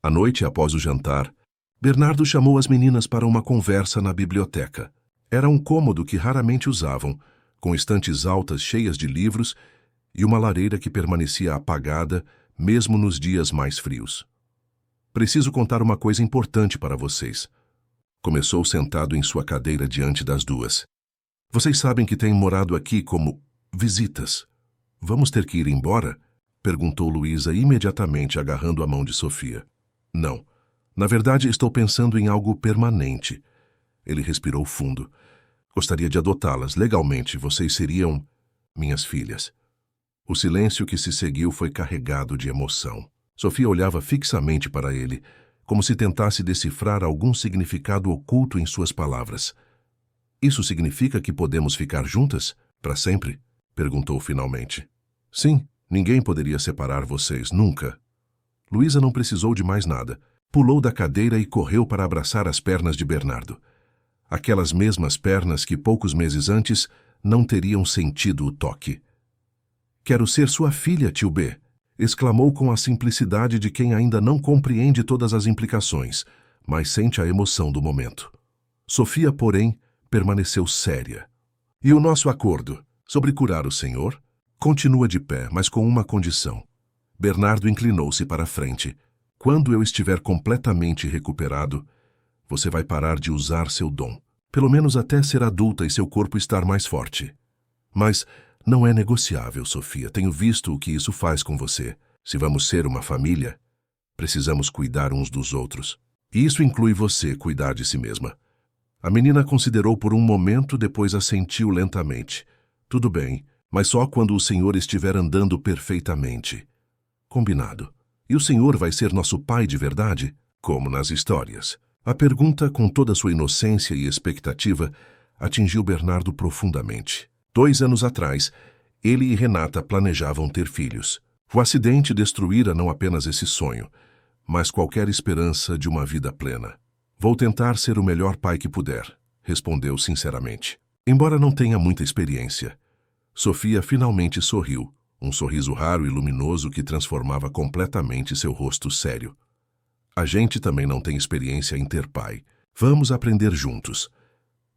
À noite, após o jantar, Bernardo chamou as meninas para uma conversa na biblioteca. Era um cômodo que raramente usavam, com estantes altas cheias de livros e uma lareira que permanecia apagada mesmo nos dias mais frios. Preciso contar uma coisa importante para vocês. Começou sentado em sua cadeira diante das duas. Vocês sabem que têm morado aqui como visitas. Vamos ter que ir embora? Perguntou Luísa imediatamente, agarrando a mão de Sofia. Não. Na verdade, estou pensando em algo permanente. Ele respirou fundo. Gostaria de adotá-las. Legalmente, vocês seriam minhas filhas. O silêncio que se seguiu foi carregado de emoção. Sofia olhava fixamente para ele, como se tentasse decifrar algum significado oculto em suas palavras. Isso significa que podemos ficar juntas? Para sempre? Perguntou finalmente. Sim, ninguém poderia separar vocês, nunca. Luísa não precisou de mais nada. Pulou da cadeira e correu para abraçar as pernas de Bernardo. Aquelas mesmas pernas que poucos meses antes não teriam sentido o toque. Quero ser sua filha, tio B, exclamou com a simplicidade de quem ainda não compreende todas as implicações, mas sente a emoção do momento. Sofia, porém, permaneceu séria. E o nosso acordo sobre curar o senhor? Continua de pé, mas com uma condição. Bernardo inclinou-se para a frente. Quando eu estiver completamente recuperado, você vai parar de usar seu dom, pelo menos até ser adulta e seu corpo estar mais forte. Mas não é negociável, Sofia. Tenho visto o que isso faz com você. Se vamos ser uma família, precisamos cuidar uns dos outros. E isso inclui você cuidar de si mesma. A menina considerou por um momento, depois assentiu lentamente. Tudo bem, mas só quando o senhor estiver andando perfeitamente. Combinado. E o senhor vai ser nosso pai de verdade? Como nas histórias. A pergunta, com toda sua inocência e expectativa, atingiu Bernardo profundamente. 2 anos atrás, ele e Renata planejavam ter filhos. O acidente destruíra não apenas esse sonho, mas qualquer esperança de uma vida plena. Vou tentar ser o melhor pai que puder, respondeu sinceramente. Embora não tenha muita experiência. Sofia finalmente sorriu, um sorriso raro e luminoso que transformava completamente seu rosto sério. A gente também não tem experiência em ter pai. Vamos aprender juntos.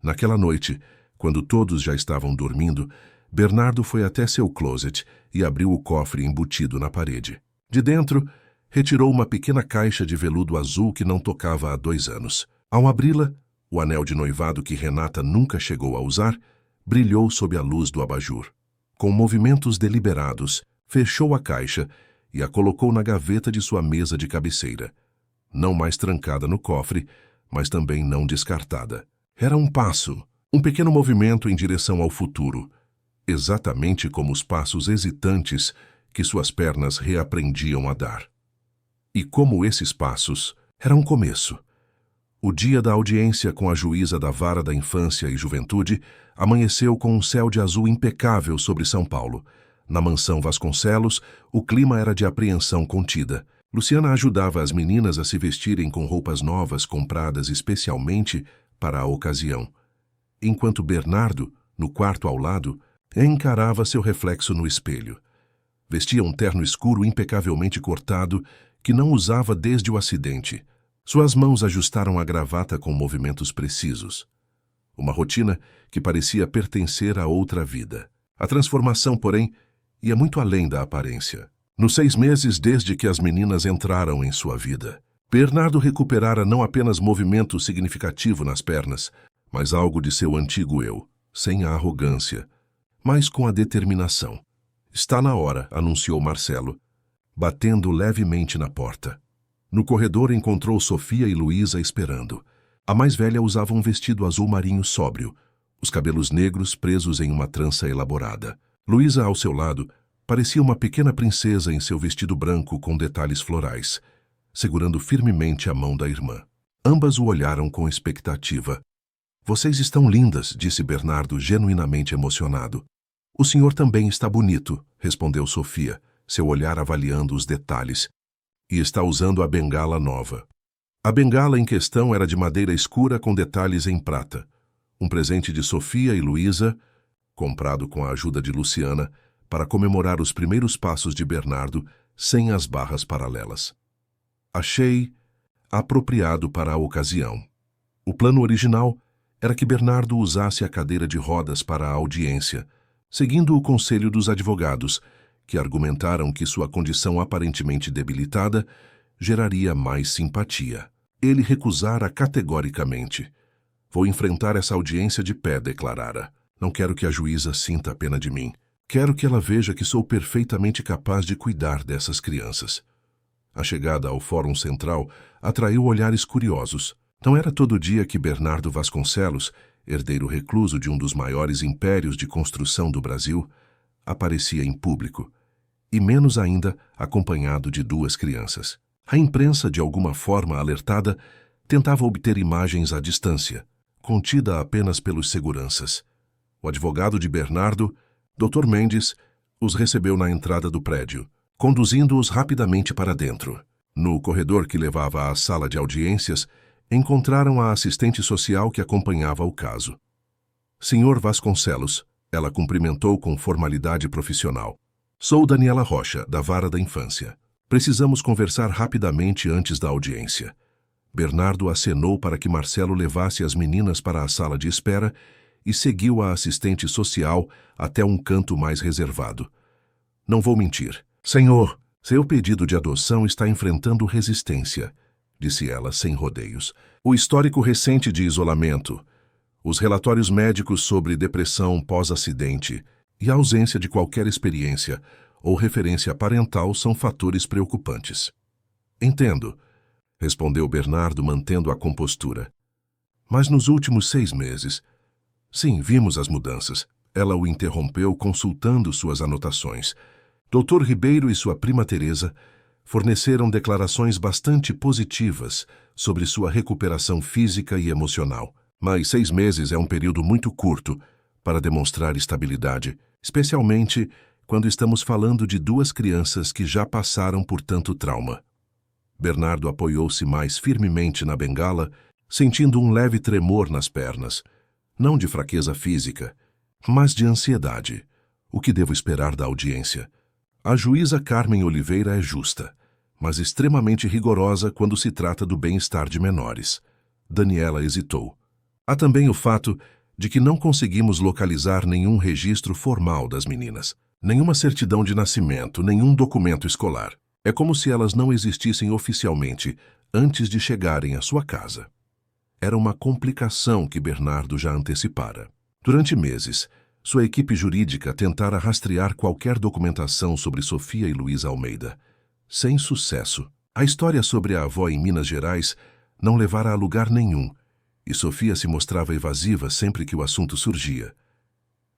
Naquela noite, quando todos já estavam dormindo, Bernardo foi até seu closet e abriu o cofre embutido na parede. De dentro, retirou uma pequena caixa de veludo azul que não tocava há 2 anos. Ao abri-la, o anel de noivado que Renata nunca chegou a usar brilhou sob a luz do abajur. Com movimentos deliberados, fechou a caixa e a colocou na gaveta de sua mesa de cabeceira. Não mais trancada no cofre, mas também não descartada. Era um passo, um pequeno movimento em direção ao futuro, exatamente como os passos hesitantes que suas pernas reaprendiam a dar. E como esses passos, era um começo. O dia da audiência com a juíza da Vara da Infância e Juventude amanheceu com um céu de azul impecável sobre São Paulo. Na mansão Vasconcelos, o clima era de apreensão contida. Luciana ajudava as meninas a se vestirem com roupas novas compradas especialmente para a ocasião, enquanto Bernardo, no quarto ao lado, encarava seu reflexo no espelho. Vestia um terno escuro impecavelmente cortado que não usava desde o acidente. Suas mãos ajustaram a gravata com movimentos precisos. Uma rotina que parecia pertencer a outra vida. A transformação, porém, ia muito além da aparência. Nos 6 meses desde que as meninas entraram em sua vida, Bernardo recuperara não apenas movimento significativo nas pernas, mas algo de seu antigo eu, sem a arrogância, mas com a determinação. Está na hora, anunciou Marcelo, batendo levemente na porta. No corredor encontrou Sofia e Luísa esperando. A mais velha usava um vestido azul marinho sóbrio, os cabelos negros presos em uma trança elaborada. Luísa, ao seu lado, parecia uma pequena princesa em seu vestido branco com detalhes florais, segurando firmemente a mão da irmã. Ambas o olharam com expectativa. Vocês estão lindas, disse Bernardo, genuinamente emocionado. O senhor também está bonito, respondeu Sofia, seu olhar avaliando os detalhes. E está usando a bengala nova. A bengala em questão era de madeira escura com detalhes em prata. Um presente de Sofia e Luísa, comprado com a ajuda de Luciana, para comemorar os primeiros passos de Bernardo sem as barras paralelas. Achei apropriado para a ocasião. O plano original era que Bernardo usasse a cadeira de rodas para a audiência, seguindo o conselho dos advogados, que argumentaram que sua condição aparentemente debilitada geraria mais simpatia. Ele recusara categoricamente. Vou enfrentar essa audiência de pé, declarara. Não quero que a juíza sinta a pena de mim. Quero que ela veja que sou perfeitamente capaz de cuidar dessas crianças. A chegada ao Fórum Central atraiu olhares curiosos. Não era todo dia que Bernardo Vasconcelos, herdeiro recluso de um dos maiores impérios de construção do Brasil, aparecia em público, e menos ainda acompanhado de duas crianças. A imprensa, de alguma forma alertada, tentava obter imagens à distância, contida apenas pelos seguranças. O advogado de Bernardo, Dr. Mendes, os recebeu na entrada do prédio, conduzindo-os rapidamente para dentro. No corredor que levava à sala de audiências, encontraram a assistente social que acompanhava o caso. Senhor Vasconcelos, ela cumprimentou com formalidade profissional. Sou Daniela Rocha, da Vara da Infância. Precisamos conversar rapidamente antes da audiência. Bernardo acenou para que Marcelo levasse as meninas para a sala de espera e seguiu a assistente social até um canto mais reservado. Não vou mentir. Senhor, seu pedido de adoção está enfrentando resistência, disse ela sem rodeios. O histórico recente de isolamento, os relatórios médicos sobre depressão pós-acidente e a ausência de qualquer experiência ou referência parental são fatores preocupantes. Entendo, respondeu Bernardo mantendo a compostura. Mas nos últimos 6 meses... Sim, vimos as mudanças. Ela o interrompeu consultando suas anotações. Dr. Ribeiro e sua prima Teresa forneceram declarações bastante positivas sobre sua recuperação física e emocional. Mas 6 meses é um período muito curto para demonstrar estabilidade, especialmente quando estamos falando de 2 crianças que já passaram por tanto trauma. Bernardo apoiou-se mais firmemente na bengala, sentindo um leve tremor nas pernas. Não de fraqueza física, mas de ansiedade. O que devo esperar da audiência? A juíza Carmen Oliveira é justa, mas extremamente rigorosa quando se trata do bem-estar de menores. Daniela hesitou. Há também o fato de que não conseguimos localizar nenhum registro formal das meninas. Nenhuma certidão de nascimento, nenhum documento escolar. É como se elas não existissem oficialmente antes de chegarem à sua casa. Era uma complicação que Bernardo já antecipara. Durante meses, sua equipe jurídica tentara rastrear qualquer documentação sobre Sofia e Luísa Almeida. Sem sucesso. A história sobre a avó em Minas Gerais não levara a lugar nenhum, e Sofia se mostrava evasiva sempre que o assunto surgia.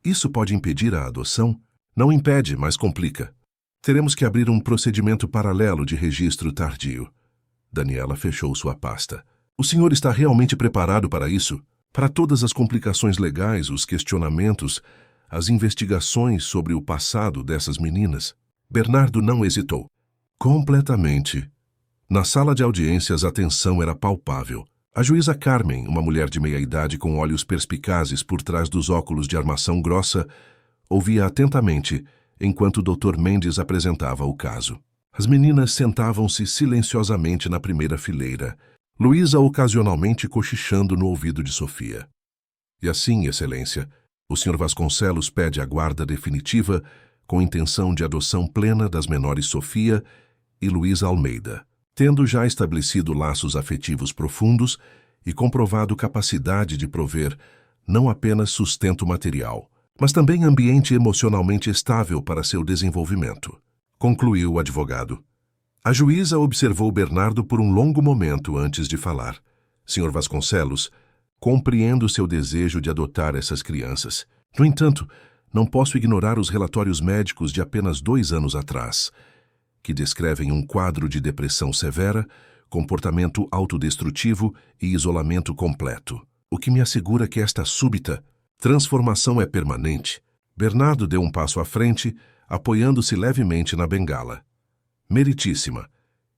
Isso pode impedir a adoção? Não impede, mas complica. Teremos que abrir um procedimento paralelo de registro tardio. Daniela fechou sua pasta. O senhor está realmente preparado para isso? Para todas as complicações legais, os questionamentos, as investigações sobre o passado dessas meninas? Bernardo não hesitou. Completamente. Na sala de audiências a tensão era palpável. A juíza Carmen, uma mulher de meia-idade com olhos perspicazes por trás dos óculos de armação grossa, ouvia atentamente enquanto o Dr. Mendes apresentava o caso. As meninas sentavam-se silenciosamente na primeira fileira, Luísa ocasionalmente cochichando no ouvido de Sofia. E assim, Excelência, o Sr. Vasconcelos pede a guarda definitiva com intenção de adoção plena das menores Sofia e Luísa Almeida, tendo já estabelecido laços afetivos profundos e comprovado capacidade de prover não apenas sustento material, mas também ambiente emocionalmente estável para seu desenvolvimento, concluiu o advogado. A juíza observou Bernardo por um longo momento antes de falar. Sr. Vasconcelos, compreendo seu desejo de adotar essas crianças. No entanto, não posso ignorar os relatórios médicos de apenas 2 anos atrás, que descrevem um quadro de depressão severa, comportamento autodestrutivo e isolamento completo, o que me assegura que esta súbita transformação é permanente. Bernardo deu um passo à frente, apoiando-se levemente na bengala. Meritíssima,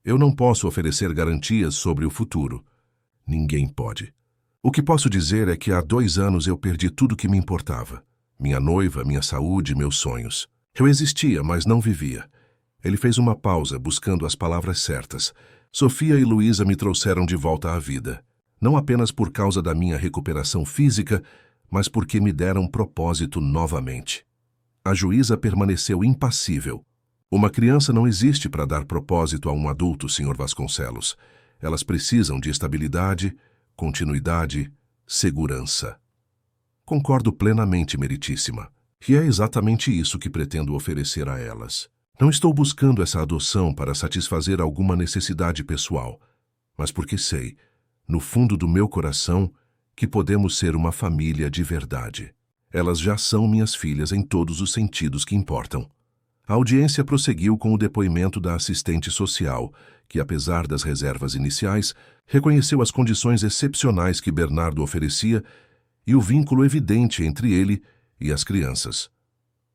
eu não posso oferecer garantias sobre o futuro. Ninguém pode. O que posso dizer é que há 2 anos eu perdi tudo que me importava. Minha noiva, minha saúde, meus sonhos. Eu existia, mas não vivia. Ele fez uma pausa, buscando as palavras certas. Sofia e Luísa me trouxeram de volta à vida. Não apenas por causa da minha recuperação física, mas porque me deram propósito novamente. A juíza permaneceu impassível, Uma criança não existe para dar propósito a um adulto, Sr. Vasconcelos. Elas precisam de estabilidade, continuidade, segurança. Concordo plenamente, Meritíssima. E é exatamente isso que pretendo oferecer a elas. Não estou buscando essa adoção para satisfazer alguma necessidade pessoal, mas porque sei, no fundo do meu coração, que podemos ser uma família de verdade. Elas já são minhas filhas em todos os sentidos que importam. A audiência prosseguiu com o depoimento da assistente social, que, apesar das reservas iniciais, reconheceu as condições excepcionais que Bernardo oferecia e o vínculo evidente entre ele e as crianças.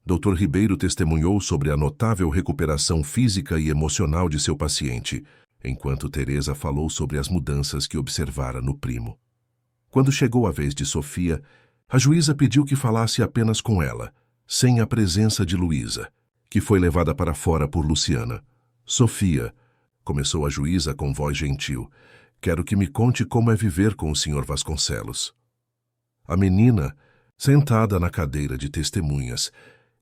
Dr. Ribeiro testemunhou sobre a notável recuperação física e emocional de seu paciente, enquanto Teresa falou sobre as mudanças que observara no primo. Quando chegou a vez de Sofia, a juíza pediu que falasse apenas com ela, sem a presença de Luísa, que foi levada para fora por Luciana. Sofia, começou a juíza com voz gentil, quero que me conte como é viver com o Sr. Vasconcelos. A menina, sentada na cadeira de testemunhas,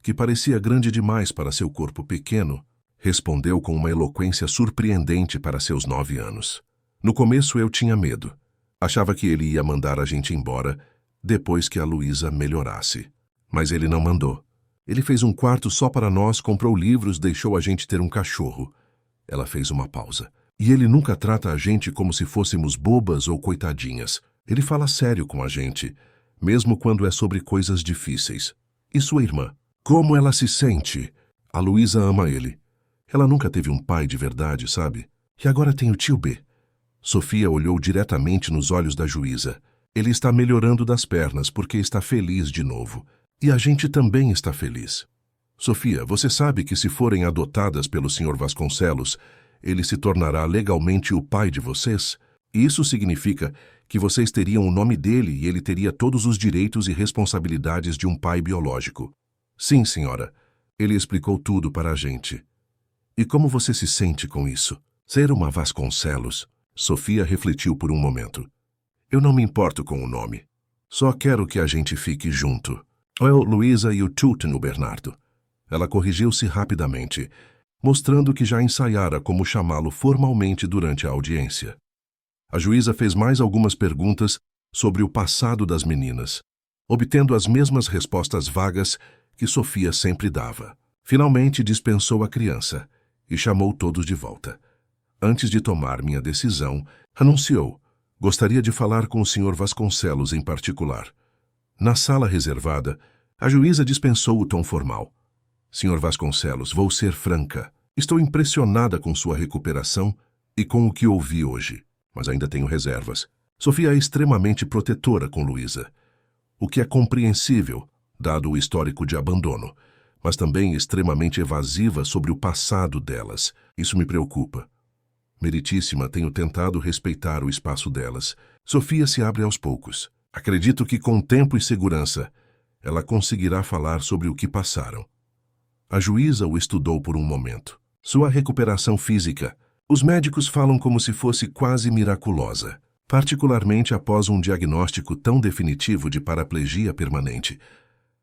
que parecia grande demais para seu corpo pequeno, respondeu com uma eloquência surpreendente para seus 9 anos. No começo eu tinha medo. Achava que ele ia mandar a gente embora depois que a Luísa melhorasse. Mas ele não mandou. Ele fez um quarto só para nós, comprou livros, deixou a gente ter um cachorro. Ela fez uma pausa. E ele nunca trata a gente como se fôssemos bobas ou coitadinhas. Ele fala sério com a gente, mesmo quando é sobre coisas difíceis. E sua irmã? Como ela se sente? A Luísa ama ele. Ela nunca teve um pai de verdade, sabe? E agora tem o tio B. Sofia olhou diretamente nos olhos da juíza. Ele está melhorando das pernas porque está feliz de novo. E a gente também está feliz. Sofia, você sabe que se forem adotadas pelo Sr. Vasconcelos, ele se tornará legalmente o pai de vocês? E isso significa que vocês teriam o nome dele e ele teria todos os direitos e responsabilidades de um pai biológico. Sim, senhora. Ele explicou tudo para a gente. E como você se sente com isso? Ser uma Vasconcelos? Sofia refletiu por um momento. Eu não me importo com o nome. Só quero que a gente fique junto. Eu, Luísa e o Tuten, o Bernardo. Ela corrigiu-se rapidamente, mostrando que já ensaiara como chamá-lo formalmente durante a audiência. A juíza fez mais algumas perguntas sobre o passado das meninas, obtendo as mesmas respostas vagas que Sofia sempre dava. Finalmente dispensou a criança e chamou todos de volta. Antes de tomar minha decisão, anunciou: gostaria de falar com o Sr. Vasconcelos em particular. Na sala reservada, a juíza dispensou o tom formal. Sr. Vasconcelos, vou ser franca. Estou impressionada com sua recuperação e com o que ouvi hoje, mas ainda tenho reservas. Sofia é extremamente protetora com Luísa, o que é compreensível, dado o histórico de abandono, mas também extremamente evasiva sobre o passado delas. Isso me preocupa. Meritíssima, tenho tentado respeitar o espaço delas. Sofia se abre aos poucos. Acredito que com tempo e segurança, ela conseguirá falar sobre o que passaram. A juíza o estudou por um momento. Sua recuperação física, os médicos falam como se fosse quase miraculosa, particularmente após um diagnóstico tão definitivo de paraplegia permanente.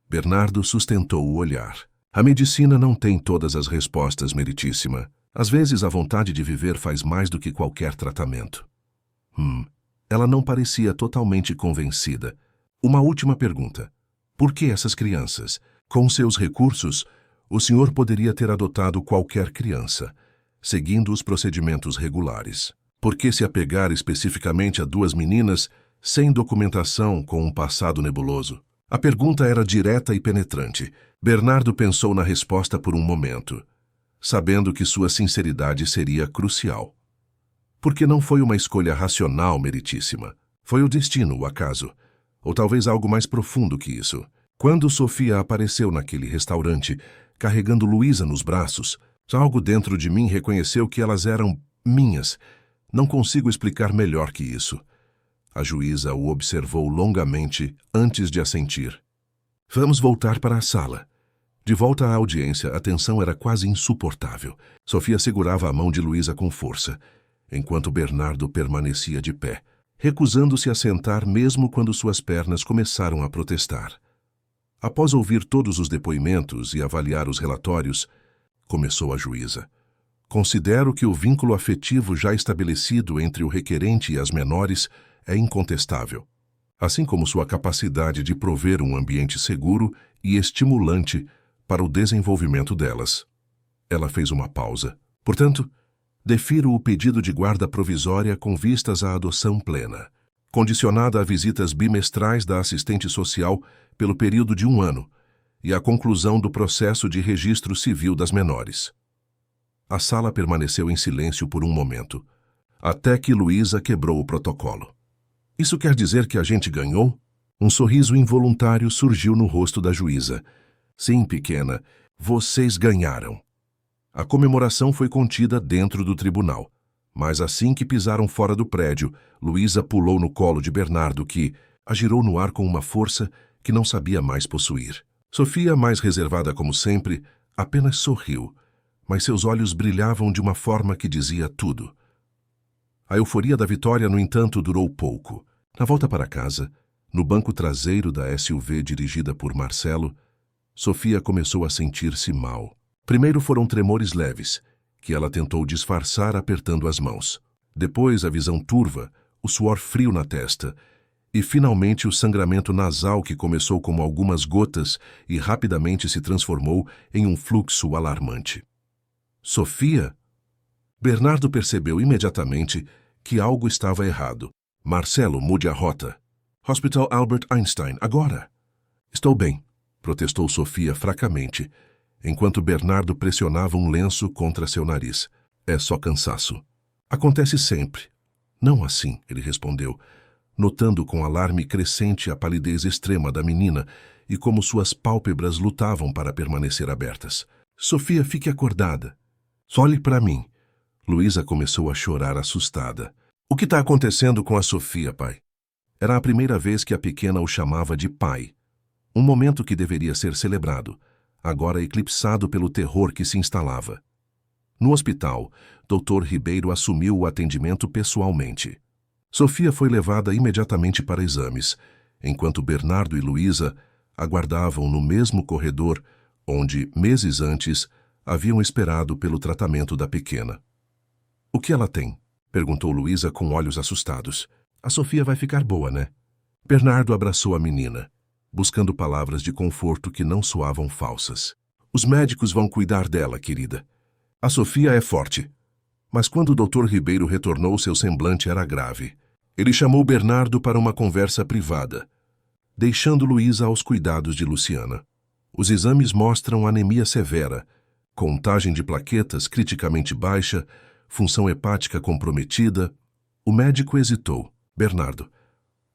Bernardo sustentou o olhar. A medicina não tem todas as respostas, Meritíssima. Às vezes a vontade de viver faz mais do que qualquer tratamento. Ela não parecia totalmente convencida. Uma última pergunta. Por que essas crianças? Com seus recursos, o senhor poderia ter adotado qualquer criança, seguindo os procedimentos regulares. Por que se apegar especificamente a 2 meninas, sem documentação, com um passado nebuloso? A pergunta era direta e penetrante. Bernardo pensou na resposta por um momento, sabendo que sua sinceridade seria crucial. Porque não foi uma escolha racional, Meritíssima. Foi o destino, o acaso. Ou talvez algo mais profundo que isso. Quando Sofia apareceu naquele restaurante, carregando Luísa nos braços, algo dentro de mim reconheceu que elas eram minhas. Não consigo explicar melhor que isso. A juíza o observou longamente antes de assentir. Vamos voltar para a sala. De volta à audiência, a tensão era quase insuportável. Sofia segurava a mão de Luísa com força, enquanto Bernardo permanecia de pé, recusando-se a sentar mesmo quando suas pernas começaram a protestar. Após ouvir todos os depoimentos e avaliar os relatórios, começou a juíza. Considero que o vínculo afetivo já estabelecido entre o requerente e as menores é incontestável, assim como sua capacidade de prover um ambiente seguro e estimulante para o desenvolvimento delas. Ela fez uma pausa. Portanto, defiro o pedido de guarda provisória com vistas à adoção plena, condicionada a visitas bimestrais da assistente social pelo período de 1 ano e a conclusão do processo de registro civil das menores. A sala permaneceu em silêncio por um momento, até que Luísa quebrou o protocolo. Isso quer dizer que a gente ganhou? Um sorriso involuntário surgiu no rosto da juíza. Sim, pequena, vocês ganharam. A comemoração foi contida dentro do tribunal, mas assim que pisaram fora do prédio, Luísa pulou no colo de Bernardo que a girou no ar com uma força que não sabia mais possuir. Sofia, mais reservada como sempre, apenas sorriu, mas seus olhos brilhavam de uma forma que dizia tudo. A euforia da vitória, no entanto, durou pouco. Na volta para casa, no banco traseiro da SUV dirigida por Marcelo, Sofia começou a sentir-se mal. Primeiro foram tremores leves, que ela tentou disfarçar apertando as mãos. Depois a visão turva, o suor frio na testa e, finalmente, o sangramento nasal que começou como algumas gotas e rapidamente se transformou em um fluxo alarmante. Sofia? Bernardo percebeu imediatamente que algo estava errado. Marcelo, mude a rota. Hospital Albert Einstein, agora. Estou bem, protestou Sofia fracamente, enquanto Bernardo pressionava um lenço contra seu nariz. É só cansaço. Acontece sempre. Não assim, ele respondeu, notando com alarme crescente a palidez extrema da menina e como suas pálpebras lutavam para permanecer abertas. Sofia, fique acordada. Só olhe para mim. Luísa começou a chorar assustada. O que está acontecendo com a Sofia, pai? Era a primeira vez que a pequena o chamava de pai. Um momento que deveria ser celebrado, agora eclipsado pelo terror que se instalava. No hospital, Dr. Ribeiro assumiu o atendimento pessoalmente. Sofia foi levada imediatamente para exames, enquanto Bernardo e Luísa aguardavam no mesmo corredor onde, meses antes, haviam esperado pelo tratamento da pequena. O que ela tem? Perguntou Luísa com olhos assustados. A Sofia vai ficar boa, né? Bernardo abraçou a menina, buscando palavras de conforto que não soavam falsas. Os médicos vão cuidar dela, querida. A Sofia é forte. Mas quando o Dr. Ribeiro retornou, seu semblante era grave. Ele chamou Bernardo para uma conversa privada, deixando Luísa aos cuidados de Luciana. Os exames mostram anemia severa, contagem de plaquetas criticamente baixa, função hepática comprometida. O médico hesitou. Bernardo,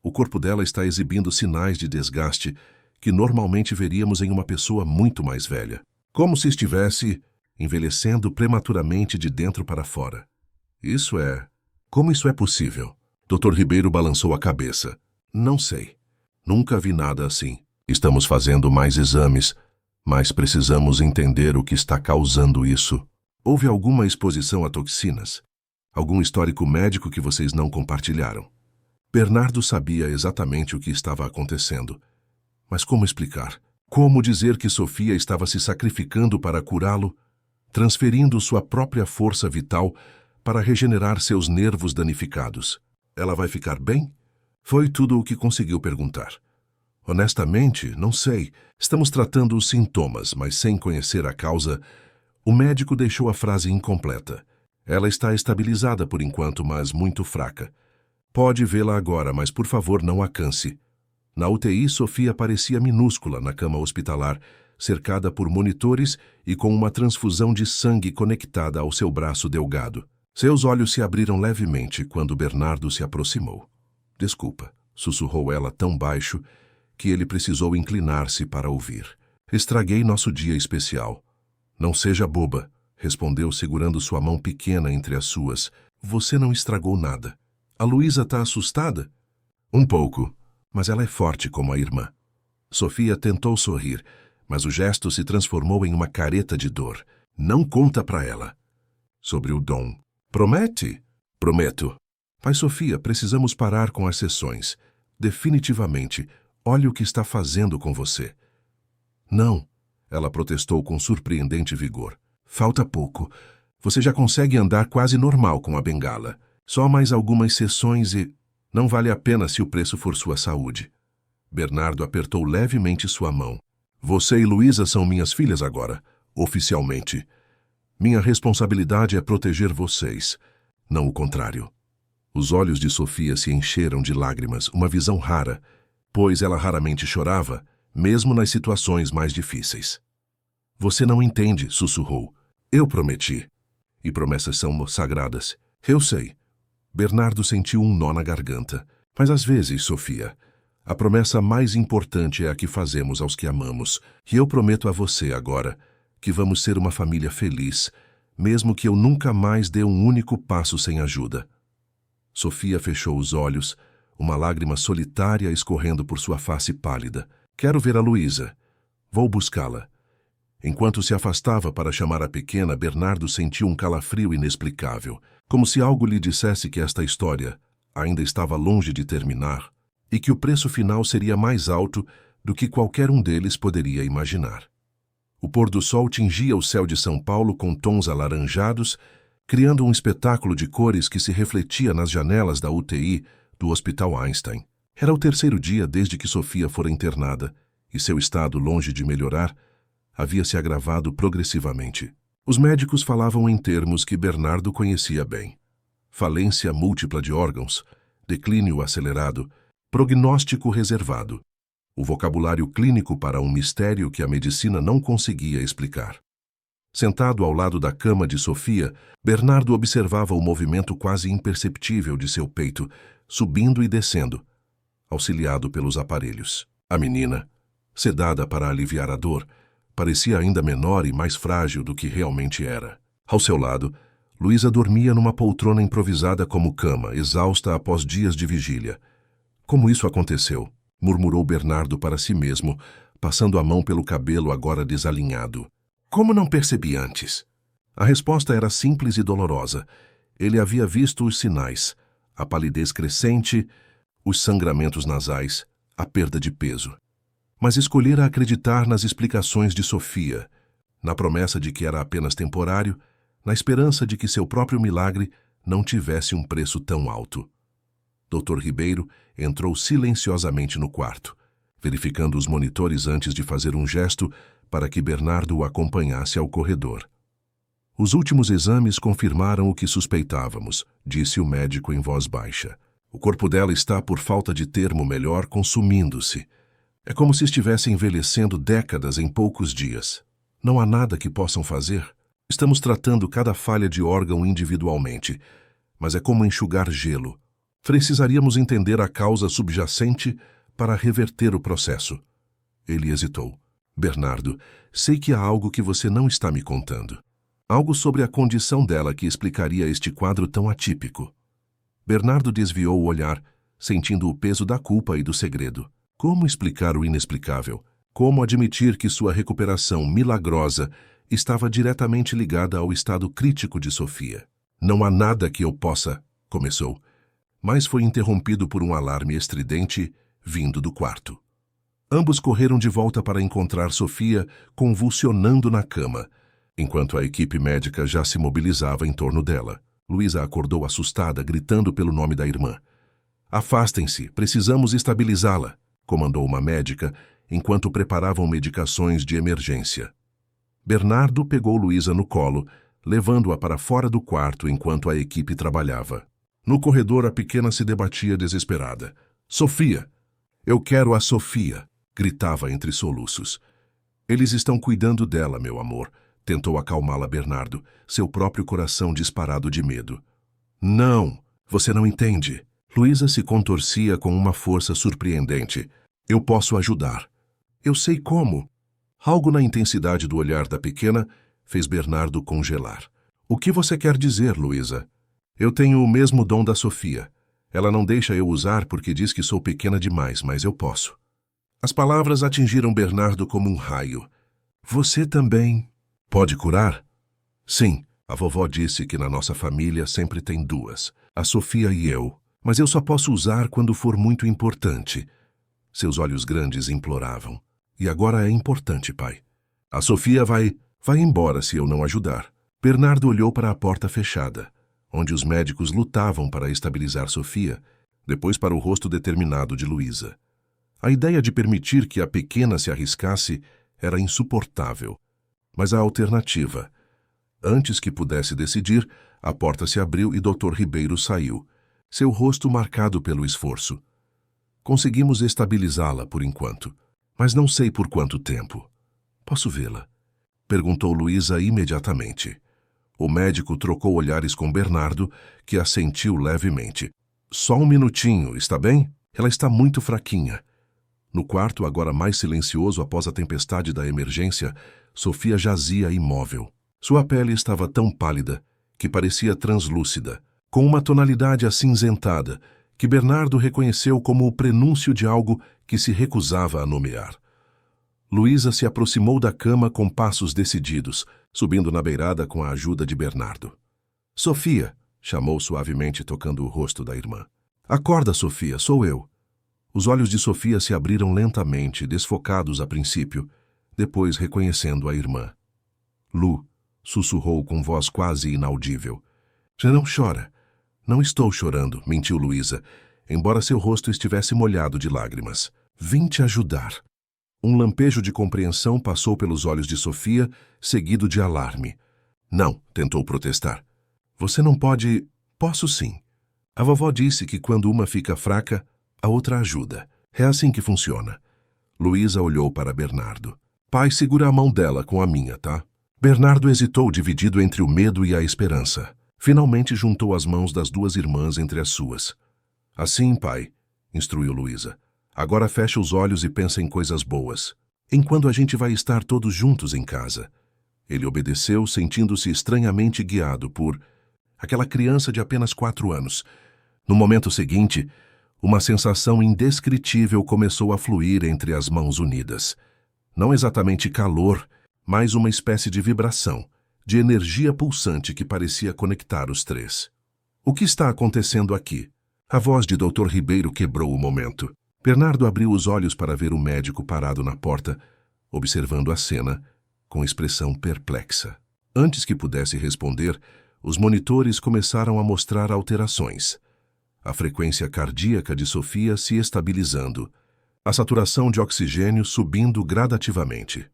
o corpo dela está exibindo sinais de desgaste que normalmente veríamos em uma pessoa muito mais velha. Como se estivesse envelhecendo prematuramente de dentro para fora. Como isso é possível? Dr. Ribeiro balançou a cabeça. Não sei. Nunca vi nada assim. Estamos fazendo mais exames, mas precisamos entender o que está causando isso. Houve alguma exposição a toxinas? Algum histórico médico que vocês não compartilharam? Bernardo sabia exatamente o que estava acontecendo. Mas como explicar? Como dizer que Sofia estava se sacrificando para curá-lo, transferindo sua própria força vital para regenerar seus nervos danificados? Ela vai ficar bem? Foi tudo o que conseguiu perguntar. Honestamente, não sei. Estamos tratando os sintomas, mas sem conhecer a causa. O médico deixou a frase incompleta. Ela está estabilizada por enquanto, mas muito fraca. Pode vê-la agora, mas por favor não a canse. Na UTI, Sofia parecia minúscula na cama hospitalar, cercada por monitores e com uma transfusão de sangue conectada ao seu braço delgado. Seus olhos se abriram levemente quando Bernardo se aproximou. Desculpa, sussurrou ela tão baixo que ele precisou inclinar-se para ouvir. Estraguei nosso dia especial. Não seja boba, respondeu segurando sua mão pequena entre as suas. Você não estragou nada. A Luísa está assustada? Um pouco, mas ela é forte como a irmã. Sofia tentou sorrir, mas o gesto se transformou em uma careta de dor. Não conta para ela. Sobre o dom. Promete? Prometo. Pai Sofia, precisamos parar com as sessões. Definitivamente, olhe o que está fazendo com você. Não, ela protestou com surpreendente vigor. Falta pouco. Você já consegue andar quase normal com a bengala. Só mais algumas sessões e... Não vale a pena se o preço for sua saúde. Bernardo apertou levemente sua mão. Você e Luísa são minhas filhas agora, oficialmente. Minha responsabilidade é proteger vocês, não o contrário. Os olhos de Sofia se encheram de lágrimas, uma visão rara, pois ela raramente chorava, mesmo nas situações mais difíceis. Você não entende, sussurrou. Eu prometi. E promessas são sagradas. Eu sei. Bernardo sentiu um nó na garganta. Mas às vezes, Sofia, a promessa mais importante é a que fazemos aos que amamos. E eu prometo a você agora que vamos ser uma família feliz, mesmo que eu nunca mais dê um único passo sem ajuda. Sofia fechou os olhos, uma lágrima solitária escorrendo por sua face pálida. Quero ver a Luísa. Vou buscá-la. Enquanto se afastava para chamar a pequena, Bernardo sentiu um calafrio inexplicável, como se algo lhe dissesse que esta história ainda estava longe de terminar e que o preço final seria mais alto do que qualquer um deles poderia imaginar. O pôr do sol tingia o céu de São Paulo com tons alaranjados, criando um espetáculo de cores que se refletia nas janelas da UTI do Hospital Einstein. Era o terceiro dia desde que Sofia fora internada, e seu estado, longe de melhorar, havia se agravado progressivamente. Os médicos falavam em termos que Bernardo conhecia bem. Falência múltipla de órgãos, declínio acelerado, prognóstico reservado. O vocabulário clínico para um mistério que a medicina não conseguia explicar. Sentado ao lado da cama de Sofia, Bernardo observava o movimento quase imperceptível de seu peito, subindo e descendo, auxiliado pelos aparelhos. A menina, sedada para aliviar a dor, parecia ainda menor e mais frágil do que realmente era. Ao seu lado, Luísa dormia numa poltrona improvisada como cama, exausta após dias de vigília. Como isso aconteceu? Murmurou Bernardo para si mesmo, passando a mão pelo cabelo agora desalinhado. Como não percebi antes? A resposta era simples e dolorosa. Ele havia visto os sinais, a palidez crescente, os sangramentos nasais, a perda de peso. Mas escolhera acreditar nas explicações de Sofia, na promessa de que era apenas temporário, na esperança de que seu próprio milagre não tivesse um preço tão alto. Dr. Ribeiro entrou silenciosamente no quarto, verificando os monitores antes de fazer um gesto para que Bernardo o acompanhasse ao corredor. Os últimos exames confirmaram o que suspeitávamos, disse o médico em voz baixa. O corpo dela está, por falta de termo melhor, consumindo-se. É como se estivesse envelhecendo décadas em poucos dias. Não há nada que possam fazer. Estamos tratando cada falha de órgão individualmente, mas é como enxugar gelo. Precisaríamos entender a causa subjacente para reverter o processo. Ele hesitou. Bernardo, sei que há algo que você não está me contando. Algo sobre a condição dela que explicaria este quadro tão atípico. Bernardo desviou o olhar, sentindo o peso da culpa e do segredo. Como explicar o inexplicável? Como admitir que sua recuperação milagrosa estava diretamente ligada ao estado crítico de Sofia? Não há nada que eu possa... começou, mas foi interrompido por um alarme estridente vindo do quarto. Ambos correram de volta para encontrar Sofia convulsionando na cama, enquanto a equipe médica já se mobilizava em torno dela. Luísa acordou assustada, gritando pelo nome da irmã. Afastem-se, precisamos estabilizá-la, comandou uma médica, enquanto preparavam medicações de emergência. Bernardo pegou Luísa no colo, levando-a para fora do quarto enquanto a equipe trabalhava. No corredor, a pequena se debatia desesperada. Sofia! Eu quero a Sofia! Gritava entre soluços. Eles estão cuidando dela, meu amor, tentou acalmá-la Bernardo, seu próprio coração disparado de medo. Não! Você não entende. Luísa se contorcia com uma força surpreendente. Eu posso ajudar. Eu sei como. Algo na intensidade do olhar da pequena fez Bernardo congelar. O que você quer dizer, Luísa? Eu tenho o mesmo dom da Sofia. Ela não deixa eu usar porque diz que sou pequena demais, mas eu posso. As palavras atingiram Bernardo como um raio. Você também pode curar? Sim, a vovó disse que na nossa família sempre tem duas, a Sofia e eu. Mas eu só posso usar quando for muito importante. Seus olhos grandes imploravam. E agora é importante, pai. A Sofia vai... Vai embora se eu não ajudar. Bernardo olhou para a porta fechada, onde os médicos lutavam para estabilizar Sofia, depois para o rosto determinado de Luísa. A ideia de permitir que a pequena se arriscasse era insuportável, mas a alternativa. Antes que pudesse decidir, a porta se abriu e Dr. Ribeiro saiu, seu rosto marcado pelo esforço. Conseguimos estabilizá-la por enquanto, mas não sei por quanto tempo. Posso vê-la? Perguntou Luísa imediatamente. O médico trocou olhares com Bernardo, que assentiu levemente. Só um minutinho, está bem? Ela está muito fraquinha. No quarto, agora mais silencioso após a tempestade da emergência, Sofia jazia imóvel. Sua pele estava tão pálida que parecia translúcida, com uma tonalidade acinzentada, que Bernardo reconheceu como o prenúncio de algo que se recusava a nomear. Luísa se aproximou da cama com passos decididos, subindo na beirada com a ajuda de Bernardo. Sofia, chamou suavemente tocando o rosto da irmã. Acorda, Sofia, sou eu. Os olhos de Sofia se abriram lentamente, desfocados a princípio, depois reconhecendo a irmã. Lu, sussurrou com voz quase inaudível. Já não chora. Não estou chorando, mentiu Luísa, embora seu rosto estivesse molhado de lágrimas. Vim te ajudar. Um lampejo de compreensão passou pelos olhos de Sofia, seguido de alarme. Não, tentou protestar. Você não pode... Posso sim. A vovó disse que quando uma fica fraca, a outra ajuda. É assim que funciona. Luísa olhou para Bernardo. Pai, segura a mão dela com a minha, tá? Bernardo hesitou, dividido entre o medo e a esperança. Finalmente juntou as mãos das duas irmãs entre as suas. Assim, pai, instruiu Luísa. Agora fecha os olhos e pensa em coisas boas. Em quando a gente vai estar todos juntos em casa. Ele obedeceu, sentindo-se estranhamente guiado por aquela criança de apenas 4 anos. No momento seguinte, uma sensação indescritível começou a fluir entre as mãos unidas. Não exatamente calor, mas uma espécie de vibração, de energia pulsante que parecia conectar os três. O que está acontecendo aqui? A voz de Dr. Ribeiro quebrou o momento. Bernardo abriu os olhos para ver o médico parado na porta, observando a cena, com expressão perplexa. Antes que pudesse responder, os monitores começaram a mostrar alterações. A frequência cardíaca de Sofia se estabilizando, a saturação de oxigênio subindo gradativamente.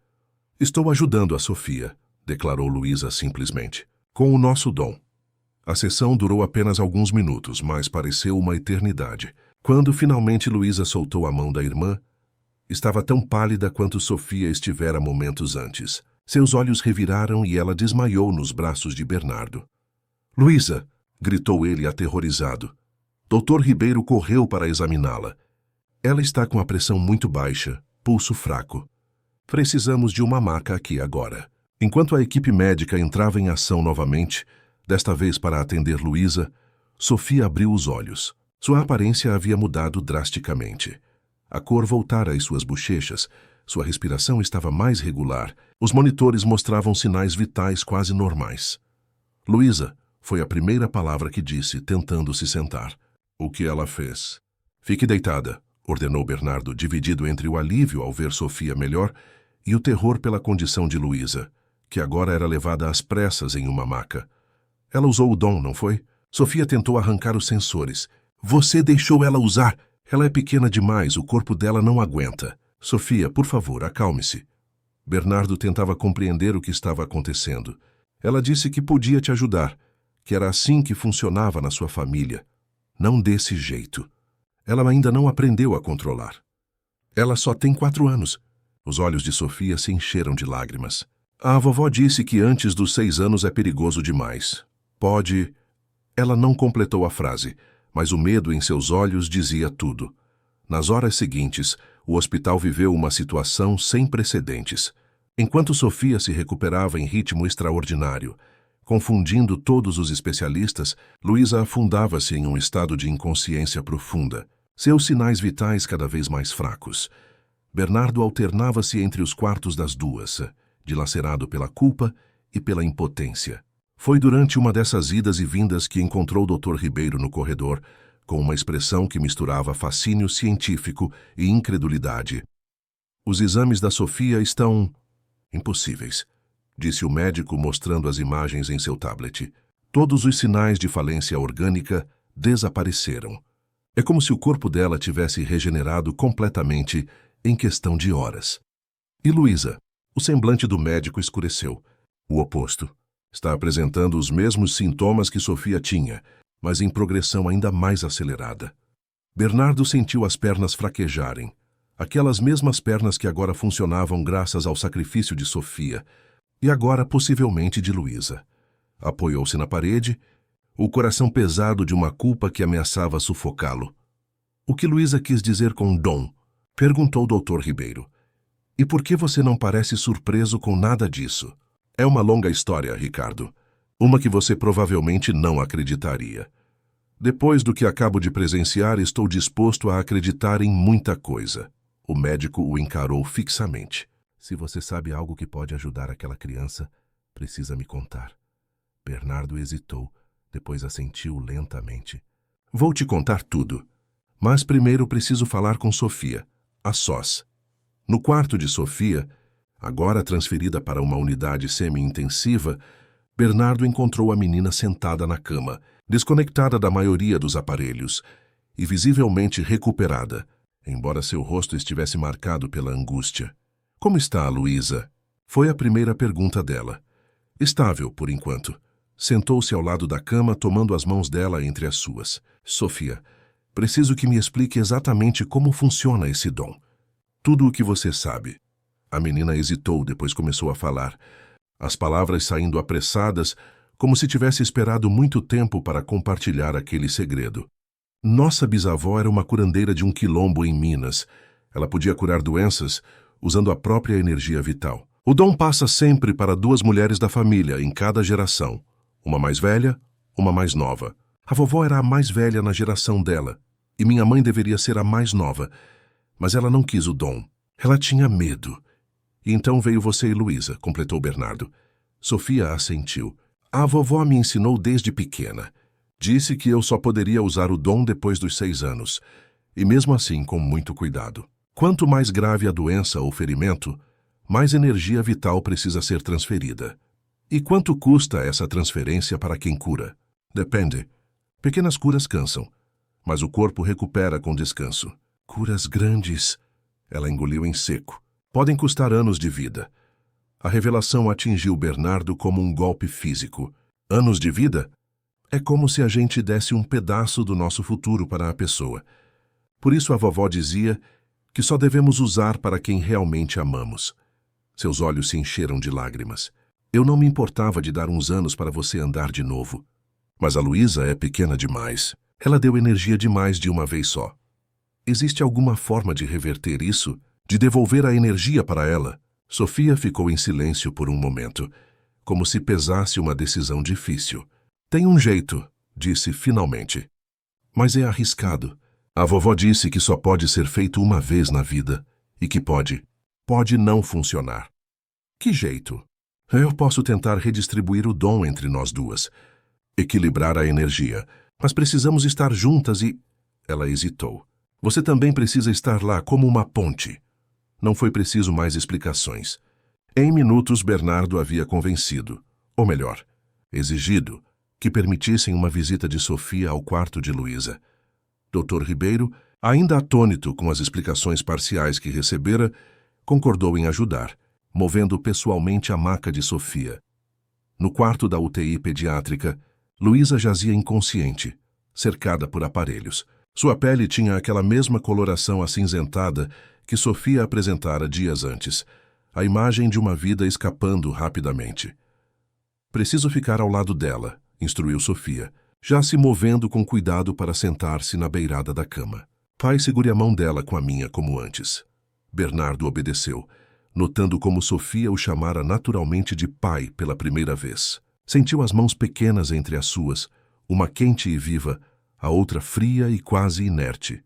Estou ajudando a Sofia, declarou Luísa simplesmente, com o nosso dom. A sessão durou apenas alguns minutos, mas pareceu uma eternidade. Quando finalmente Luísa soltou a mão da irmã, estava tão pálida quanto Sofia estivera momentos antes. Seus olhos reviraram e ela desmaiou nos braços de Bernardo. Luísa! Gritou ele aterrorizado. Dr. Ribeiro correu para examiná-la. Ela está com a pressão muito baixa, pulso fraco. Precisamos de uma maca aqui agora. Enquanto a equipe médica entrava em ação novamente, desta vez para atender Luísa, Sofia abriu os olhos. Sua aparência havia mudado drasticamente. A cor voltara às suas bochechas, sua respiração estava mais regular, os monitores mostravam sinais vitais quase normais. Luísa, foi a primeira palavra que disse, tentando se sentar. O que ela fez? Fique deitada, ordenou Bernardo, dividido entre o alívio ao ver Sofia melhor e o terror pela condição de Luísa, que agora era levada às pressas em uma maca. Ela usou o dom, não foi? Sofia tentou arrancar os sensores. Você deixou ela usar. Ela é pequena demais, o corpo dela não aguenta. Sofia, por favor, acalme-se. Bernardo tentava compreender o que estava acontecendo. Ela disse que podia te ajudar, que era assim que funcionava na sua família. Não desse jeito. Ela ainda não aprendeu a controlar. Ela só tem 4 anos. Os olhos de Sofia se encheram de lágrimas. A vovó disse que antes dos 6 anos é perigoso demais. Pode... Ela não completou a frase, mas o medo em seus olhos dizia tudo. Nas horas seguintes, o hospital viveu uma situação sem precedentes. Enquanto Sofia se recuperava em ritmo extraordinário, confundindo todos os especialistas, Luísa afundava-se em um estado de inconsciência profunda, seus sinais vitais cada vez mais fracos. Bernardo alternava-se entre os quartos das duas, dilacerado pela culpa e pela impotência. Foi durante uma dessas idas e vindas que encontrou o Dr. Ribeiro no corredor, com uma expressão que misturava fascínio científico e incredulidade. Os exames da Sofia estão... impossíveis. disse o médico mostrando as imagens em seu tablet. Todos os sinais de falência orgânica desapareceram. É como se o corpo dela tivesse regenerado completamente em questão de horas. E Luísa? O semblante do médico escureceu. O oposto. Está apresentando os mesmos sintomas que Sofia tinha, mas em progressão ainda mais acelerada. Bernardo sentiu as pernas fraquejarem. Aquelas mesmas pernas que agora funcionavam graças ao sacrifício de Sofia, e agora possivelmente de Luísa. Apoiou-se na parede, o coração pesado de uma culpa que ameaçava sufocá-lo. O que Luísa quis dizer com dom? Perguntou o Dr. Ribeiro. E por que você não parece surpreso com nada disso? É uma longa história, Ricardo. Uma que você provavelmente não acreditaria. Depois do que acabo de presenciar, estou disposto a acreditar em muita coisa. O médico o encarou fixamente. Se você sabe algo que pode ajudar aquela criança, precisa me contar. Bernardo hesitou, depois assentiu lentamente. Vou te contar tudo. Mas primeiro preciso falar com Sofia, a sós. No quarto de Sofia, agora transferida para uma unidade semi-intensiva, Bernardo encontrou a menina sentada na cama, desconectada da maioria dos aparelhos e visivelmente recuperada, embora seu rosto estivesse marcado pela angústia. Como está a Luísa? Foi a primeira pergunta dela. Estável, por enquanto. Sentou-se ao lado da cama, tomando as mãos dela entre as suas. Sofia, preciso que me explique exatamente como funciona esse dom. Tudo o que você sabe. A menina hesitou, depois começou a falar. As palavras saindo apressadas, como se tivesse esperado muito tempo para compartilhar aquele segredo. Nossa bisavó era uma curandeira de um quilombo em Minas. Ela podia curar doenças usando a própria energia vital. O dom passa sempre para 2 mulheres da família, em cada geração. Uma mais velha, uma mais nova. A vovó era a mais velha na geração dela, e minha mãe deveria ser a mais nova. Mas ela não quis o dom. Ela tinha medo. E então veio você e Luísa, completou Bernardo. Sofia assentiu. A vovó me ensinou desde pequena. Disse que eu só poderia usar o dom depois dos 6 anos, e mesmo assim com muito cuidado. Quanto mais grave a doença ou ferimento, mais energia vital precisa ser transferida. E quanto custa essa transferência para quem cura? Depende. Pequenas curas cansam, mas o corpo recupera com descanso. Curas grandes, ela engoliu em seco. Podem custar anos de vida. A revelação atingiu Bernardo como um golpe físico. Anos de vida? É como se a gente desse um pedaço do nosso futuro para a pessoa. Por isso a vovó dizia que só devemos usar para quem realmente amamos. Seus olhos se encheram de lágrimas. Eu não me importava de dar uns anos para você andar de novo. Mas a Luísa é pequena demais. Ela deu energia demais de uma vez só. Existe alguma forma de reverter isso? De devolver a energia para ela? Sofia ficou em silêncio por um momento, como se pesasse uma decisão difícil. Tem um jeito, disse finalmente. Mas é arriscado. A vovó disse que só pode ser feito uma vez na vida e que pode não funcionar. Que jeito? Eu posso tentar redistribuir o dom entre nós duas, equilibrar a energia, mas precisamos estar juntas e... Ela hesitou. Você também precisa estar lá como uma ponte. Não foi preciso mais explicações. Em minutos, Bernardo havia convencido, ou melhor, exigido, que permitissem uma visita de Sofia ao quarto de Luísa. Dr. Ribeiro, ainda atônito com as explicações parciais que recebera, concordou em ajudar, movendo pessoalmente a maca de Sofia. No quarto da UTI pediátrica, Luísa jazia inconsciente, cercada por aparelhos. Sua pele tinha aquela mesma coloração acinzentada que Sofia apresentara dias antes, a imagem de uma vida escapando rapidamente. Preciso ficar ao lado dela, instruiu Sofia, já se movendo com cuidado para sentar-se na beirada da cama. Pai, segure a mão dela com a minha como antes. Bernardo obedeceu, notando como Sofia o chamara naturalmente de pai pela primeira vez. Sentiu as mãos pequenas entre as suas, uma quente e viva, a outra fria e quase inerte.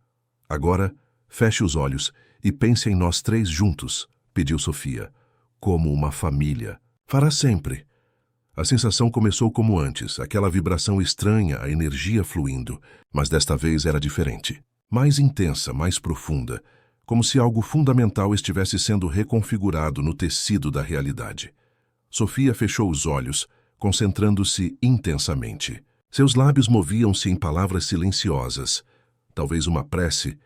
Agora, feche os olhos e pense em nós 3 juntos, pediu Sofia, como uma família. Fará sempre. A sensação começou como antes, aquela vibração estranha, a energia fluindo, mas desta vez era diferente. Mais intensa, mais profunda, como se algo fundamental estivesse sendo reconfigurado no tecido da realidade. Sofia fechou os olhos, concentrando-se intensamente. Seus lábios moviam-se em palavras silenciosas, talvez uma prece,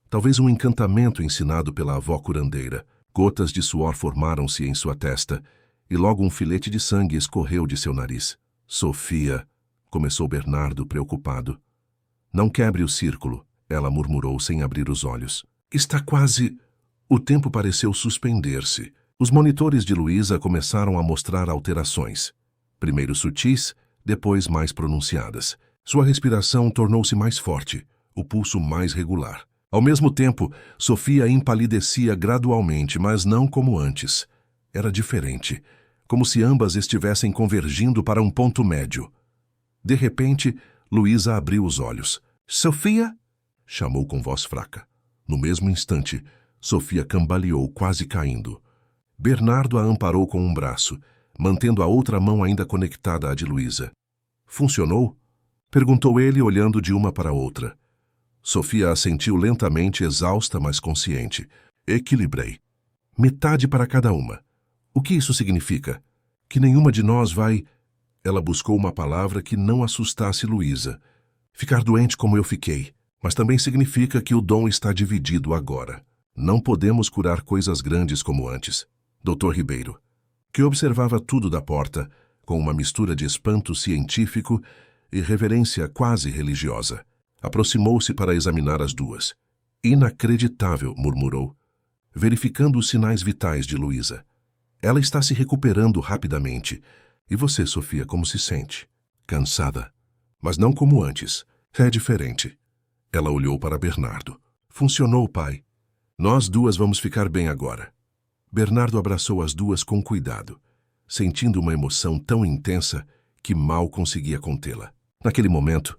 talvez um encantamento ensinado pela avó curandeira. Gotas de suor formaram-se em sua testa, e logo um filete de sangue escorreu de seu nariz. Sofia, começou Bernardo preocupado. Não quebre o círculo, ela murmurou sem abrir os olhos. Está quase... O tempo pareceu suspender-se. Os monitores de Luísa começaram a mostrar alterações. Primeiro sutis, depois mais pronunciadas. Sua respiração tornou-se mais forte, o pulso mais regular. Ao mesmo tempo, Sofia empalidecia gradualmente, mas não como antes. Era diferente, como se ambas estivessem convergindo para um ponto médio. De repente, Luísa abriu os olhos. "Sofia?" chamou com voz fraca. No mesmo instante, Sofia cambaleou, quase caindo. Bernardo a amparou com um braço, mantendo a outra mão ainda conectada à de Luísa. "Funcionou?" perguntou ele, olhando de uma para a outra. Sofia assentiu lentamente, exausta, mas consciente. "Equilibrei. Metade para cada uma. O que isso significa? Que nenhuma de nós vai..." Ela buscou uma palavra que não assustasse Luísa. "Ficar doente como eu fiquei. Mas também significa que o dom está dividido agora. Não podemos curar coisas grandes como antes." Dr. Ribeiro, que observava tudo da porta, com uma mistura de espanto científico e reverência quase religiosa, aproximou-se para examinar as duas. "Inacreditável", murmurou, verificando os sinais vitais de Luísa. "Ela está se recuperando rapidamente. E você, Sofia, como se sente?" "Cansada. Mas não como antes. É diferente." Ela olhou para Bernardo. "Funcionou, pai. Nós duas vamos ficar bem agora." Bernardo abraçou as duas com cuidado, sentindo uma emoção tão intensa que mal conseguia contê-la. Naquele momento,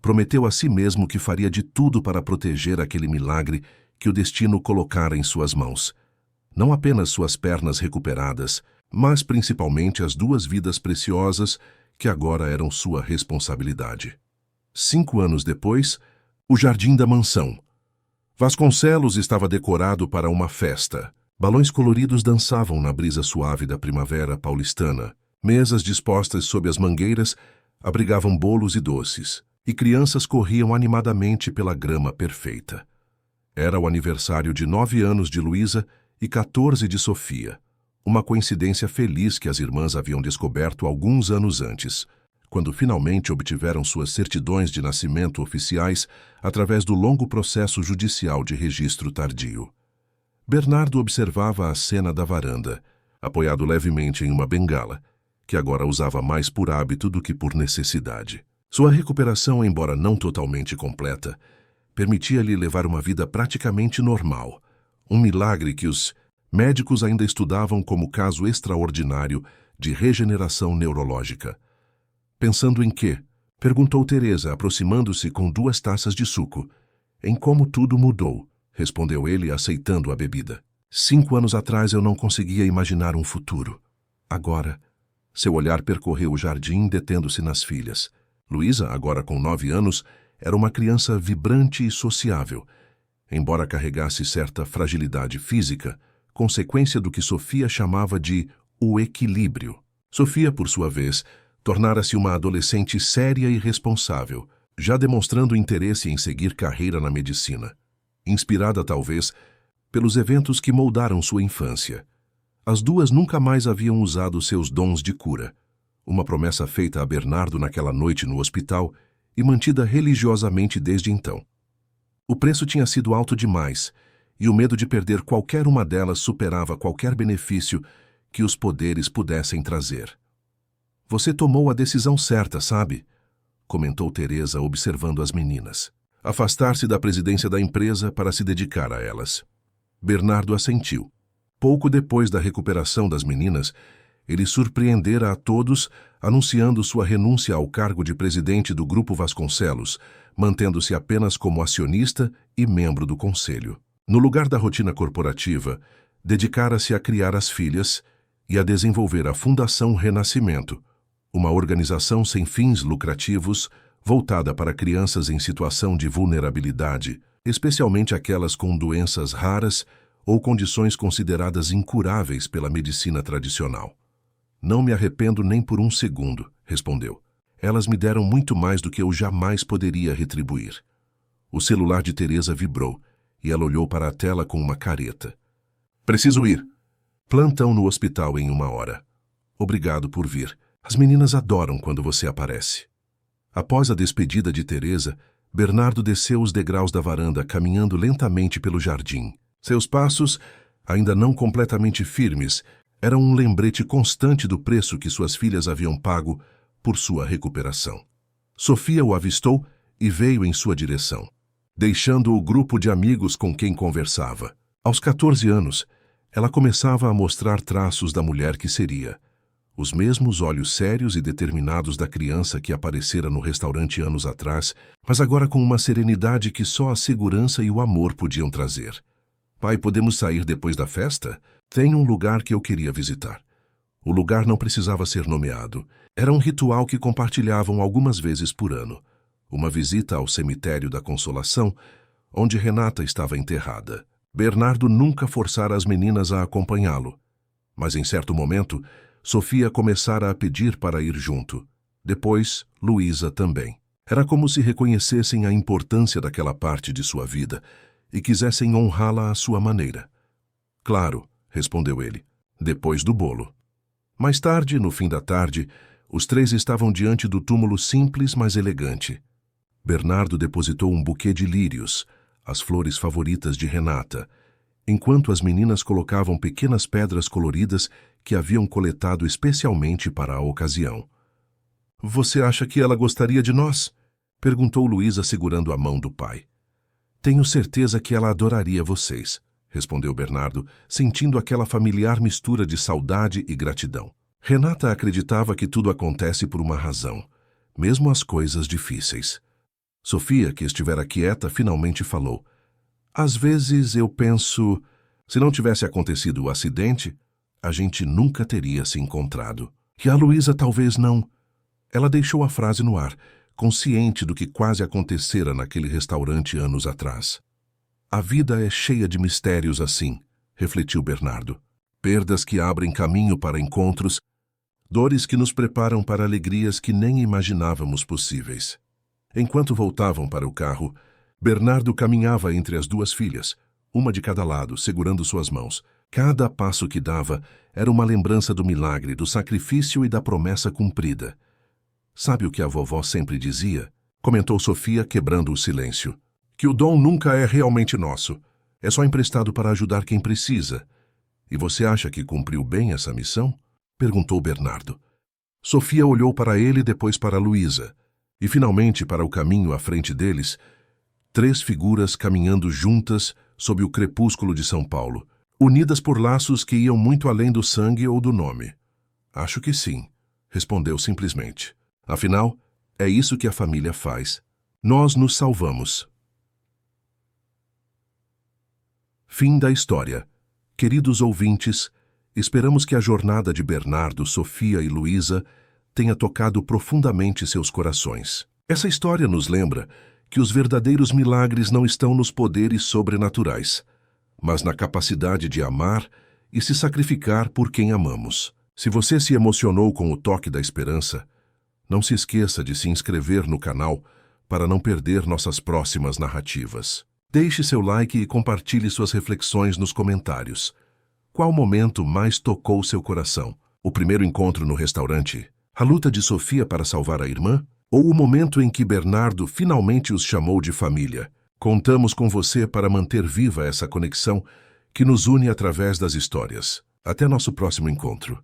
prometeu a si mesmo que faria de tudo para proteger aquele milagre que o destino colocara em suas mãos. Não apenas suas pernas recuperadas, mas principalmente as duas vidas preciosas que agora eram sua responsabilidade. 5 anos depois, o jardim da mansão. Vasconcelos estava decorado para uma festa. Balões coloridos dançavam na brisa suave da primavera paulistana. Mesas dispostas sob as mangueiras abrigavam bolos e doces, e crianças corriam animadamente pela grama perfeita. Era o aniversário de 9 anos de Luísa e 14 de Sofia, uma coincidência feliz que as irmãs haviam descoberto alguns anos antes, quando finalmente obtiveram suas certidões de nascimento oficiais através do longo processo judicial de registro tardio. Bernardo observava a cena da varanda, apoiado levemente em uma bengala, que agora usava mais por hábito do que por necessidade. Sua recuperação, embora não totalmente completa, permitia-lhe levar uma vida praticamente normal, um milagre que os médicos ainda estudavam como caso extraordinário de regeneração neurológica. "Pensando em quê?" perguntou Teresa, aproximando-se com 2 taças de suco. "Em como tudo mudou", respondeu ele, aceitando a bebida. 5 anos atrás eu não conseguia imaginar um futuro. Agora, seu olhar percorreu o jardim, detendo-se nas filhas. Luísa, agora com 9 anos, era uma criança vibrante e sociável, embora carregasse certa fragilidade física, consequência do que Sofia chamava de o equilíbrio. Sofia, por sua vez, tornara-se uma adolescente séria e responsável, já demonstrando interesse em seguir carreira na medicina. Inspirada, talvez, pelos eventos que moldaram sua infância. As duas nunca mais haviam usado seus dons de cura, uma promessa feita a Bernardo naquela noite no hospital e mantida religiosamente desde então. O preço tinha sido alto demais, e o medo de perder qualquer uma delas superava qualquer benefício que os poderes pudessem trazer. "Você tomou a decisão certa, sabe?" comentou Teresa, observando as meninas. Afastar-se da presidência da empresa para se dedicar a elas. Bernardo assentiu. Pouco depois da recuperação das meninas, ele surpreendera a todos anunciando sua renúncia ao cargo de presidente do Grupo Vasconcelos, mantendo-se apenas como acionista e membro do conselho. No lugar da rotina corporativa, dedicara-se a criar as filhas e a desenvolver a Fundação Renascimento, uma organização sem fins lucrativos voltada para crianças em situação de vulnerabilidade, especialmente aquelas com doenças raras ou condições consideradas incuráveis pela medicina tradicional. Não me arrependo nem por um segundo, respondeu. Elas me deram muito mais do que eu jamais poderia retribuir. O celular de Teresa vibrou e ela olhou para a tela com uma careta. Preciso ir. Plantão no hospital em 1 hora. Obrigado por vir. As meninas adoram quando você aparece. Após a despedida de Teresa, Bernardo desceu os degraus da varanda, caminhando lentamente pelo jardim. Seus passos, ainda não completamente firmes, eram um lembrete constante do preço que suas filhas haviam pago por sua recuperação. Sofia o avistou e veio em sua direção, deixando o grupo de amigos com quem conversava. Aos 14 anos, ela começava a mostrar traços da mulher que seria. Os mesmos olhos sérios e determinados da criança que aparecera no restaurante anos atrás, mas agora com uma serenidade que só a segurança e o amor podiam trazer. Pai, podemos sair depois da festa? Tem um lugar que eu queria visitar. O lugar não precisava ser nomeado. Era um ritual que compartilhavam algumas vezes por ano. Uma visita ao cemitério da Consolação, onde Renata estava enterrada. Bernardo nunca forçara as meninas a acompanhá-lo. Mas em certo momento, Sofia começara a pedir para ir junto. Depois, Luísa também. Era como se reconhecessem a importância daquela parte de sua vida e quisessem honrá-la à sua maneira. Claro, respondeu ele, depois do bolo. Mais tarde, no fim da tarde, os três estavam diante do túmulo simples, mas elegante. Bernardo depositou um buquê de lírios, as flores favoritas de Renata, enquanto as meninas colocavam pequenas pedras coloridas que haviam coletado especialmente para a ocasião. Você acha que ela gostaria de nós? Perguntou Luísa segurando a mão do pai. Tenho certeza que ela adoraria vocês, respondeu Bernardo, sentindo aquela familiar mistura de saudade e gratidão. Renata acreditava que tudo acontece por uma razão, mesmo as coisas difíceis. Sofia, que estivera quieta, finalmente falou. Às vezes eu penso, se não tivesse acontecido o acidente, a gente nunca teria se encontrado. E a Luísa talvez não. Ela deixou a frase no ar, consciente do que quase acontecera naquele restaurante anos atrás. A vida é cheia de mistérios assim, refletiu Bernardo. Perdas que abrem caminho para encontros, dores que nos preparam para alegrias que nem imaginávamos possíveis. Enquanto voltavam para o carro, Bernardo caminhava entre as duas filhas, uma de cada lado, segurando suas mãos. Cada passo que dava era uma lembrança do milagre, do sacrifício e da promessa cumprida. Sabe o que a vovó sempre dizia? Comentou Sofia, quebrando o silêncio. Que o dom nunca é realmente nosso. É só emprestado para ajudar quem precisa. E você acha que cumpriu bem essa missão? Perguntou Bernardo. Sofia olhou para ele e depois para Luísa. E finalmente para o caminho à frente deles, 3 figuras caminhando juntas sob o crepúsculo de São Paulo, unidas por laços que iam muito além do sangue ou do nome. Acho que sim, respondeu simplesmente. Afinal, é isso que a família faz. Nós nos salvamos. Fim da história. Queridos ouvintes, esperamos que a jornada de Bernardo, Sofia e Luísa tenha tocado profundamente seus corações. Essa história nos lembra que os verdadeiros milagres não estão nos poderes sobrenaturais, mas na capacidade de amar e se sacrificar por quem amamos. Se você se emocionou com o toque da esperança, não se esqueça de se inscrever no canal para não perder nossas próximas narrativas. Deixe seu like e compartilhe suas reflexões nos comentários. Qual momento mais tocou seu coração? O primeiro encontro no restaurante? A luta de Sofia para salvar a irmã? Ou o momento em que Bernardo finalmente os chamou de família? Contamos com você para manter viva essa conexão que nos une através das histórias. Até nosso próximo encontro.